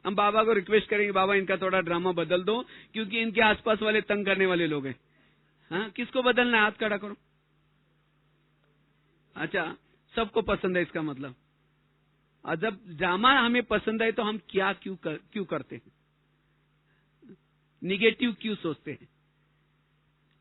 हम बाबा को रिक्वेस्ट करेंगे, बाबा इनका थोड़ा ड्रामा बदल दो, क्योंकि इनके आसपास वाले तंग करने वाले लोग हैं। हाँ, किसको बदलना है? हाथ खड़ा करो। अच्छा, सबको पसंद है इसका मतलब। और जब ड्रामा हमें पसंद है तो हम क्या क्यों करते हैं? निगेटिव क्यों सोचते हैं?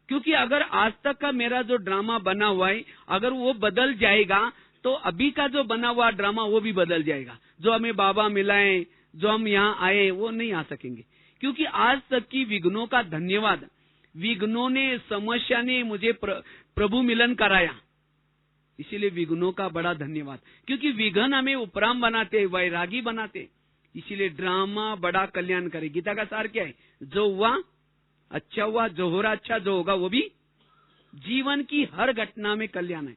क्योंकि अगर आज तक का मेरा जो ड्रामा बना हुआ है, अगर वो बदल जाएगा तो अभी का जो बना हुआ ड्रामा वो भी बदल जाएगा। जो हमें बाबा मिलाए, जो हम यहाँ आए, वो नहीं आ सकेंगे। क्योंकि आज तक की विघ्नों का धन्यवाद, विघ्नों ने, समस्या ने मुझे प्रभु मिलन कराया, इसीलिए विघ्नों का बड़ा धन्यवाद। क्योंकि विघ्न हमें उपराम बनाते, वैरागी बनाते, इसीलिए ड्रामा बड़ा कल्याण करे। गीता का सार क्या है? जो हुआ अच्छा हुआ, जो हो रहा अच्छा, जो होगा वो भी। जीवन की हर घटना में कल्याण है।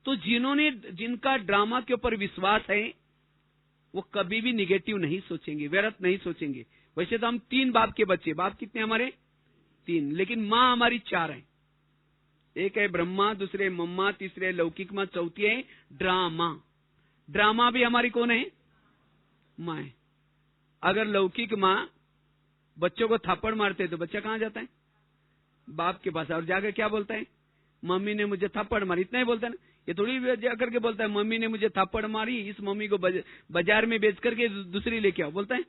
तो जिनका ड्रामा के ऊपर विश्वास है, वो कभी भी निगेटिव नहीं सोचेंगे, व्यर्थ नहीं सोचेंगे। वैसे तो हम 3 बाप के बच्चे, बाप कितने हमारे? 3, लेकिन माँ हमारी 4 है। एक है ब्रह्मा, दूसरे मम्मा, तीसरे लौकिक माँ, चौथी है ड्रामा। ड्रामा भी हमारी कौन है? माँ है। अगर लौकिक माँ बच्चों को थप्पड़ मारते तो बच्चा कहां जाता है? बाप के पास, और जाकर क्या बोलता है? मम्मी ने मुझे थप्पड़ मारी। इतना ही बोलता है ना। ये थोड़ी जाकर के बोलता है मम्मी ने मुझे थप्पड़ मारी, इस मम्मी को बाजार में बेच करके दूसरी लेके आओ, बोलता है।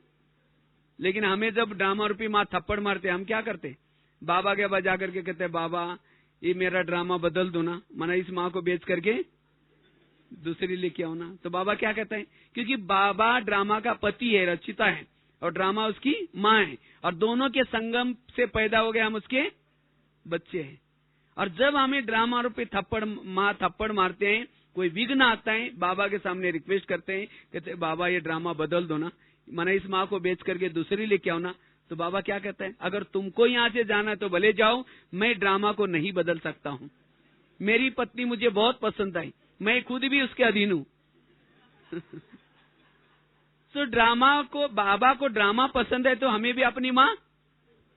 लेकिन हमें जब ड्रामा रूपी माँ थप्पड़ मारते, हम क्या करते? बाबा के पास जाकर के कहते, बाबा ये मेरा ड्रामा बदल दो ना, माना इस माँ को बेच करके दूसरी लेके आओ ना। तो बाबा क्या कहता है? क्योंकि बाबा ड्रामा का पति है, रचिता है, और ड्रामा उसकी माँ है, और दोनों के संगम से पैदा हो गए हम उसके बच्चे हैं। और जब हमें ड्रामा रूपी थप्पड़ मारते हैं, कोई विघ्न आता है, बाबा के सामने रिक्वेस्ट करते हैं, कहते बाबा ये ड्रामा बदल दो ना, माना इस माँ को बेच करके दूसरी लेके आओ ना। तो बाबा क्या कहता है? अगर तुमको यहाँ से जाना है तो भले जाओ, मैं ड्रामा को नहीं बदल सकता हूँ। मेरी पत्नी मुझे बहुत पसंद आई, मैं खुद भी उसके अधीन हूँ। तो बाबा को ड्रामा पसंद है, तो हमें भी अपनी माँ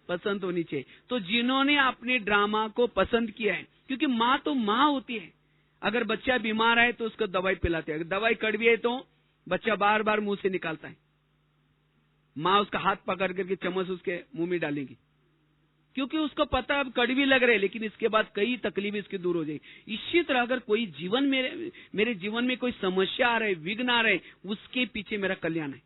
पसंद होनी चाहिए। तो जिन्होंने अपने ड्रामा को पसंद किया है, क्योंकि माँ तो माँ होती है। अगर बच्चा बीमार है तो उसको दवाई पिलाते हैं, अगर दवाई कड़वी है तो बच्चा बार बार मुंह से निकालता है, माँ उसका हाथ पकड़ करके चम्मच उसके मुंह में डालेगी, क्योंकि उसको पता है अब कड़वी लग रहे, लेकिन इसके बाद कई तकलीफ इसकी दूर हो जाएगी। इसी तरह अगर कोई जीवन मेरे जीवन में कोई समस्या आ रही, विघ्न आ रहे, उसके पीछे मेरा कल्याण है।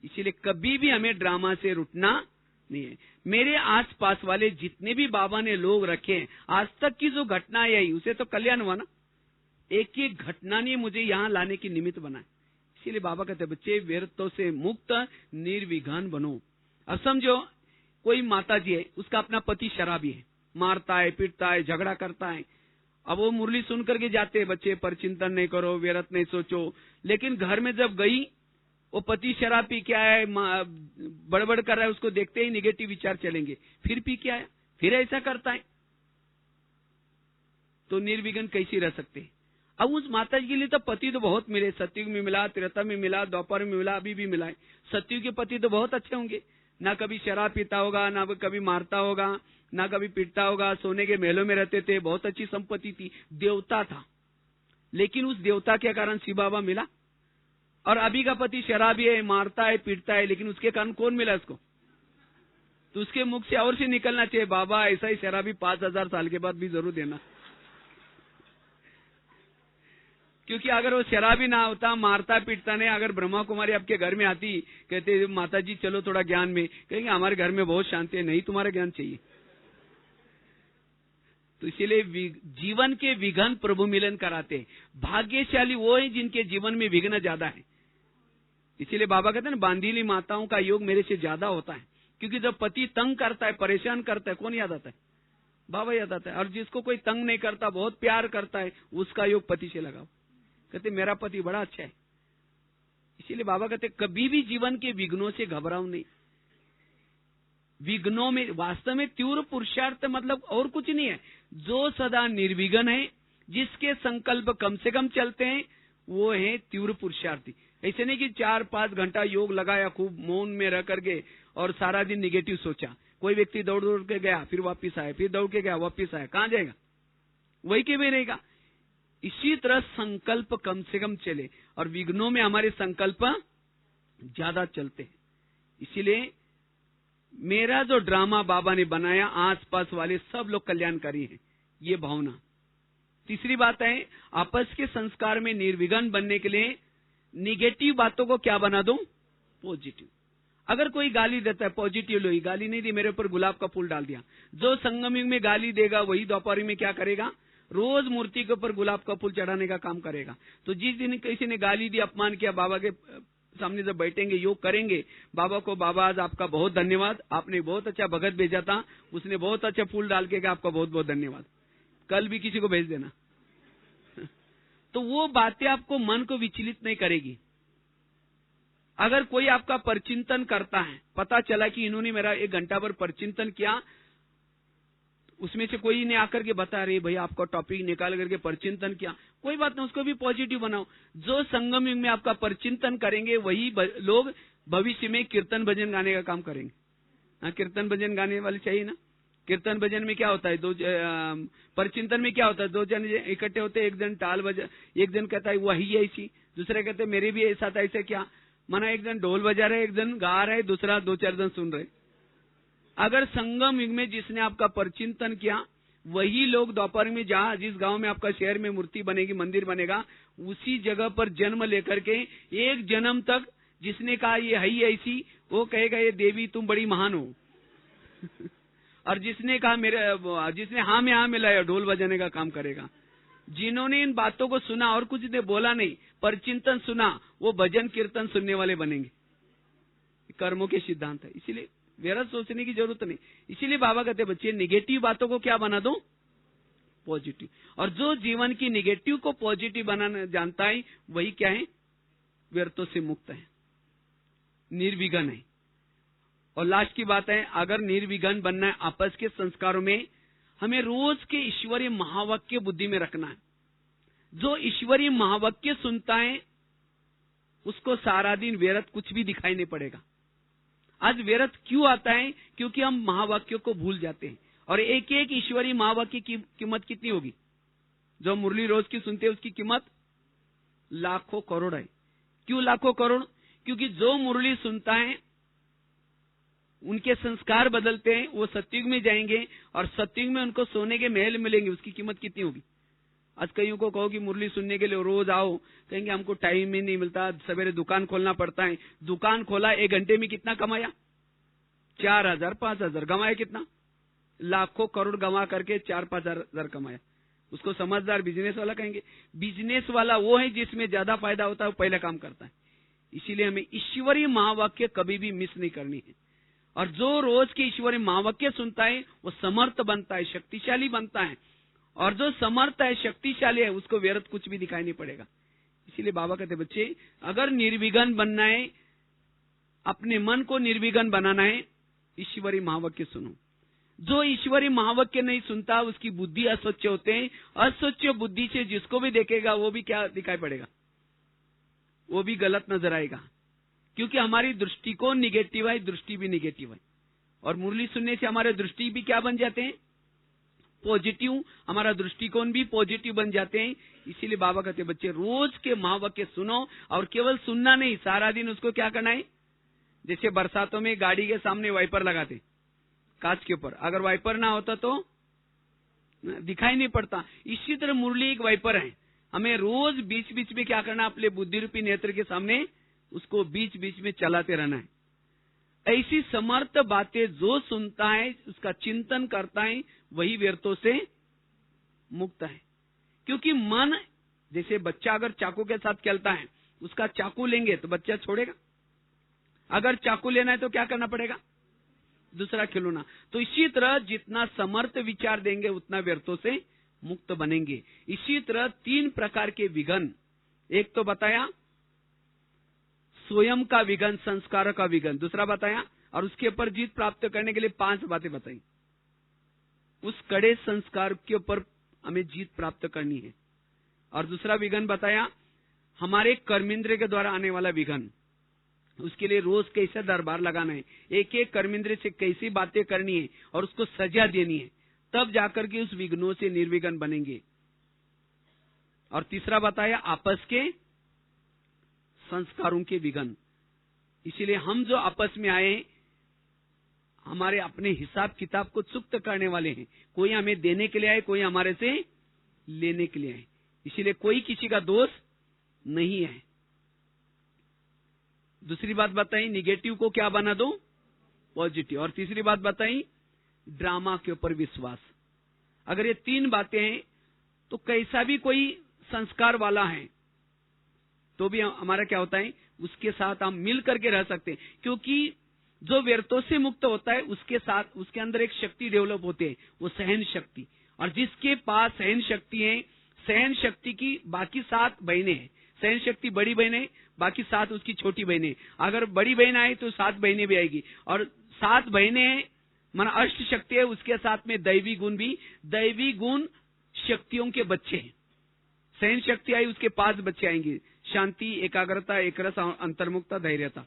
इसीलिए कभी भी हमें ड्रामा से रुकना नहीं है। मेरे आसपास वाले जितने भी बाबा ने लोग रखे हैं, आज तक की जो घटना आई, उसे तो कल्याण हुआ ना। एक एक घटना ने मुझे यहाँ लाने की निमित्त बनाए। इसीलिए बाबा कहते बच्चे व्यर्थों से मुक्त निर्विघ्न बनो। अब समझो कोई माता जी है, उसका अपना पति शराबी है, मारता है, पीटता है, झगड़ा करता है। अब वो मुरली सुन करके जाते हैं, बच्चे पर चिंतन नहीं करो, व्यर्थ नहीं सोचो। लेकिन घर में जब गई, वो पति शराब पी क्या है, बड़बड़ कर रहा है, उसको देखते ही निगेटिव विचार चलेंगे, फिर पी क्या है, फिर ऐसा करता है, तो निर्विघ्न कैसे रह सकते? अब उस माता जी के लिए तो पति तो बहुत मिले, सतयुग में मिला, त्रेता में मिला, द्वापर में मिला, अभी भी मिला है। सतयुग के पति तो बहुत अच्छे होंगे, ना कभी शराब पीता होगा, ना कभी मारता होगा, ना कभी पीटता होगा, सोने के महलों में रहते थे, बहुत अच्छी संपत्ति थी, देवता था। लेकिन उस देवता के कारण शिव बाबा मिला। और अभी का पति शराबी है, मारता है, पीटता है, लेकिन उसके कारण कौन मिला उसको? तो उसके मुख से और से निकलना चाहिए, बाबा ऐसा ही शराबी 5000 साल के बाद भी जरूर देना। क्योंकि अगर वो शराबी ना होता, मारता पीटता नहीं, अगर ब्रह्मा कुमारी आपके घर में आती, कहते माता जी चलो थोड़ा ज्ञान में, कहेंगे हमारे घर में बहुत शांति है, नहीं तुम्हारा ज्ञान चाहिए। तो इसीलिए जीवन के विघ्न प्रभु मिलन कराते हैं। भाग्यशाली वो है जिनके जीवन में विघ्न ज्यादा है। इसीलिए बाबा कहते हैं ना, बांधीली माताओं का योग मेरे से ज्यादा होता है। क्योंकि जब पति तंग करता है, परेशान करता है, कौन याद आता है? बाबा याद आता है। और जिसको कोई तंग नहीं करता, बहुत प्यार करता है, उसका योग पति से लगाओ। कहते मेरा पति बड़ा अच्छा है। इसीलिए बाबा कहते कभी भी जीवन के विघ्नों से घबराओ नहीं। विघ्नों में वास्तव में तीव्र पुरुषार्थ मतलब और कुछ नहीं है। जो सदा निर्विघ्न है, जिसके संकल्प कम से कम चलते हैं, वो है तीव्र पुरुषार्थी। ऐसे नहीं कि 4-5 घंटा योग लगाया, खूब मौन में रह करके और सारा दिन निगेटिव सोचा। कोई व्यक्ति दौड़ दौड़ के गया, फिर वापिस आया, फिर दौड़ के गया, वापिस आया, कहां जाएगा? वही के भी रहेगा। इसी तरह संकल्प कम से कम चले, और विघ्नों में हमारे संकल्प ज्यादा चलते हैं। इसीलिए मेरा जो ड्रामा बाबा ने बनाया, आसपास वाले सब लोग कल्याणकारी हैं, ये भावना। तीसरी बात है, आपस के संस्कार में निर्विघ्न बनने के लिए निगेटिव बातों को क्या बना दो? पॉजिटिव। अगर कोई गाली देता है, पॉजिटिव लोग, गाली नहीं दी, मेरे ऊपर गुलाब का फूल डाल दिया, जो संगम युग में गाली देगा वही द्वापर युग में क्या करेगा, रोज मूर्ति के ऊपर गुलाब का फूल चढ़ाने का काम करेगा। तो जिस दिन किसी ने गाली दी, अपमान किया, बाबा के सामने जब बैठेंगे, योग करेंगे, बाबा को, बाबा आज आपका बहुत धन्यवाद, आपने बहुत अच्छा भगत भेजा था, उसने बहुत अच्छा फूल डाल के, आपका बहुत बहुत धन्यवाद, कल भी किसी को भेज देना। तो वो बातें आपको मन को विचलित नहीं करेगी। अगर कोई आपका परचिंतन करता है, पता चला कि इन्होंने मेरा 1 घंटा भर परचिंतन किया, उसमें से कोई ने आकर के बता रहे भैया आपका टॉपिक निकाल करके परचिंतन किया, कोई बात नहीं, उसको भी पॉजिटिव बनाओ। जो संगम युग में आपका परचिंतन करेंगे वही लोग भविष्य में कीर्तन भजन गाने का काम करेंगे। हाँ, कीर्तन भजन गाने वाले चाहिए ना। कीर्तन भजन में क्या होता है, परचिंतन में क्या होता है, 2 जन इकट्ठे होते, एक जन ताल बजा, एक जन कहता है वही ऐसी, दूसरे कहते हैं मेरे भी ऐसा था, ऐसे क्या माना, एक जन ढोल बजा रहे, एक जन गा रहे, दूसरा 2-4 जन सुन रहे। अगर संगम युग में जिसने आपका परचिंतन किया वही लोग द्वापर में, जहां जिस गांव में आपका शहर में मूर्ति बनेगी, मंदिर बनेगा, उसी जगह पर जन्म लेकर के 1 जन्म तक जिसने कहा ये है ही ऐसी, वो कहेगा ये देवी तुम बड़ी महान हो। और जिसने कहा जिसने हाँ में हाँ मिलाया, ढोल बजाने का काम करेगा। जिन्होंने इन बातों को सुना और कुछ ने बोला नहीं, परचिंतन सुना, वो भजन कीर्तन सुनने वाले बनेंगे। कर्मों के सिद्धांत है, इसीलिए व्यर्थ सोचने की जरूरत नहीं। इसीलिए बाबा कहते बच्चे निगेटिव बातों को क्या बना दो, पॉजिटिव। और जो जीवन की निगेटिव को पॉजिटिव बनाना जानता है वही क्या है, व्यर्थों से मुक्त है, निर्विघ्न है। और लास्ट की बात है, अगर निर्विघ्न बनना है आपस के संस्कारों में, हमें रोज के ईश्वरीय महावाक्य बुद्धि में रखना है। जो ईश्वरीय महावाक्य सुनता है उसको सारा दिन व्यर्थ कुछ भी दिखाई नहीं पड़ेगा। आज व्यर्थ क्यों आता है, क्योंकि हम महावाक्यों को भूल जाते हैं। और एक एक ईश्वरीय महावाक्य की कीमत कितनी होगी, जो मुरली रोज की सुनते हैं उसकी कीमत लाखों करोड़ है। क्यों लाखों करोड़, क्योंकि जो मुरली सुनता है उनके संस्कार बदलते हैं, वो सत्युग में जाएंगे और सत्युग में उनको सोने के महल मिलेंगे, उसकी कीमत कितनी होगी। आज कईयों को कहो कि मुरली सुनने के लिए रोज आओ, कहेंगे हमको टाइम ही नहीं मिलता, सवेरे दुकान खोलना पड़ता है। दुकान खोला, 1 घंटे में कितना कमाया, 4,000 5,000, गंवाया कितना, लाखों करोड़ गंवा करके 4-5 हजार कमाया। उसको समझदार बिजनेस वाला कहेंगे। बिजनेस वाला वो है जिसमें ज्यादा फायदा होता है, वो पहले काम करता है। इसीलिए हमें ईश्वरीय महावाक्य कभी भी मिस नहीं करनी है। और जो रोज के ईश्वरीय महावाक्य सुनता है वो समर्थ बनता है, शक्तिशाली बनता है। और जो समर्थ है, शक्तिशाली है, उसको व्यर्थ कुछ भी दिखाई नहीं पड़ेगा। इसीलिए बाबा कहते बच्चे, अगर निर्विघ्न बनना है, अपने मन को निर्विघ्न बनाना है, ईश्वरीय महावाक्य सुनो। जो ईश्वरीय महावाक्य नहीं सुनता उसकी बुद्धि अस्वच्छ होते हैं। अस्वच्छ बुद्धि से जिसको भी देखेगा वो भी क्या दिखाई पड़ेगा, वो भी गलत नजर आएगा। क्योंकि हमारी दृष्टिकोण निगेटिव है, दृष्टि भी निगेटिव है। और मुरली सुनने से हमारे दृष्टि भी क्या बन जाते हैं, पॉजिटिव। हमारा दृष्टिकोण भी पॉजिटिव बन जाते हैं। इसीलिए बाबा कहते बच्चे रोज के महावाक्य सुनो, और केवल सुनना नहीं, सारा दिन उसको क्या करना है। जैसे बरसातों में गाड़ी के सामने वाइपर लगाते कांच के ऊपर, अगर वाइपर ना होता तो दिखाई नहीं पड़ता। इसी तरह मुरली एक वाइपर है, हमें रोज बीच बीच में क्या करना, अपने बुद्धि रूपी नेत्र के सामने उसको बीच बीच में चलाते रहना है। ऐसी समर्थ बातें जो सुनता है, उसका चिंतन करता है, वही व्यर्थों से मुक्त है। क्योंकि मन, जैसे बच्चा अगर चाकू के साथ खेलता है, उसका चाकू लेंगे तो बच्चा छोड़ेगा। अगर चाकू लेना है तो क्या करना पड़ेगा, दूसरा खिलौना। तो इसी तरह जितना समर्थ विचार देंगे उतना व्यर्थों से मुक्त बनेंगे। इसी तरह 3 प्रकार के विघ्न, एक तो बताया स्वयं का विघ्न, संस्कार का विघ्न, दूसरा बताया, और उसके ऊपर जीत प्राप्त करने के लिए 5 बातें बताई। उस कड़े संस्कार के ऊपर हमें जीत प्राप्त करनी है। और दूसरा विघ्न बताया हमारे कर्मेंद्र के द्वारा आने वाला विघ्न, उसके लिए रोज कैसे दरबार लगाना है, एक एक कर्मेंद्र से कैसी बातें करनी है और उसको सजा देनी है, तब जाकर के उस विघ्नों से निर्विघ्न बनेंगे। और तीसरा बताया आपस के संस्कारों के विघ्न। इसीलिए हम जो आपस में आए, हमारे अपने हिसाब किताब को चुक्त करने वाले हैं। कोई हमें देने के लिए आए, कोई हमारे से लेने के लिए आए। इसीलिए कोई किसी का दोष नहीं है। दूसरी बात बताई, निगेटिव को क्या बना दो, पॉजिटिव। और तीसरी बात बताई, ड्रामा के ऊपर विश्वास। अगर ये 3 बातें हैं तो कैसा भी कोई संस्कार वाला है तो भी हमारा क्या होता है, उसके साथ हम मिल करके रह सकते हैं। क्योंकि जो व्यर्थों से मुक्त होता है उसके साथ उसके अंदर एक शक्ति डेवलप होती है, वो सहन शक्ति। और जिसके पास सहन शक्ति है, सहन शक्ति की बाकी 7 बहनें हैं। सहन शक्ति बड़ी बहन है, बाकी 7 उसकी छोटी बहनें। अगर बड़ी बहन आए तो 7 बहनें भी आएगी, और 7 बहनें हैं माना अष्ट शक्ति है, उसके साथ में दैवी गुण भी। दैवी गुण शक्तियों के बच्चे हैं। सहन शक्ति आई, उसके 5 बच्चे आएंगे, शांति, एकाग्रता, एकरस, अंतर्मुखता, धैर्यता।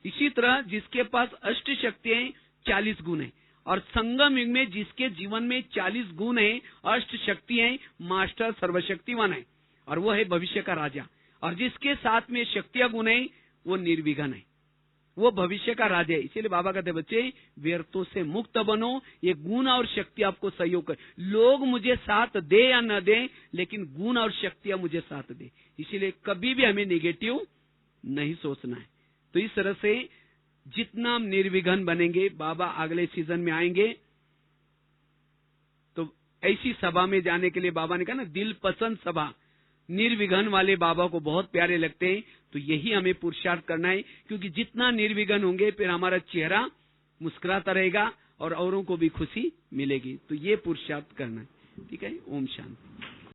इसी तरह जिसके पास अष्ट शक्ति है, 40 गुण है। और संगम युग में जिसके जीवन में 40 गुण है, अष्ट शक्ति है, मास्टर सर्वशक्तिमान है, और वो है भविष्य का राजा। और जिसके साथ में शक्तियां गुण है, वो निर्विघ्न है, वो भविष्य का राजा है। इसीलिए बाबा कहते बच्चे व्यर्थों से मुक्त बनो, ये गुण और शक्ति आपको सहयोग कर। लोग मुझे साथ दे या न दे, लेकिन गुण और शक्तियां मुझे साथ दे। इसीलिए कभी भी हमें नेगेटिव नहीं सोचना है। तो इस तरह से जितना हम निर्विघ्न बनेंगे, बाबा अगले सीजन में आएंगे तो ऐसी सभा में जाने के लिए बाबा ने कहा ना, दिल पसंद सभा, निर्विघ्न वाले बाबा को बहुत प्यारे लगते हैं। तो यही हमें पुरुषार्थ करना है, क्योंकि जितना निर्विघ्न होंगे फिर हमारा चेहरा मुस्कुराता रहेगा और औरों को भी खुशी मिलेगी। तो ये पुरुषार्थ करना है। ठीक है, ओम शांति।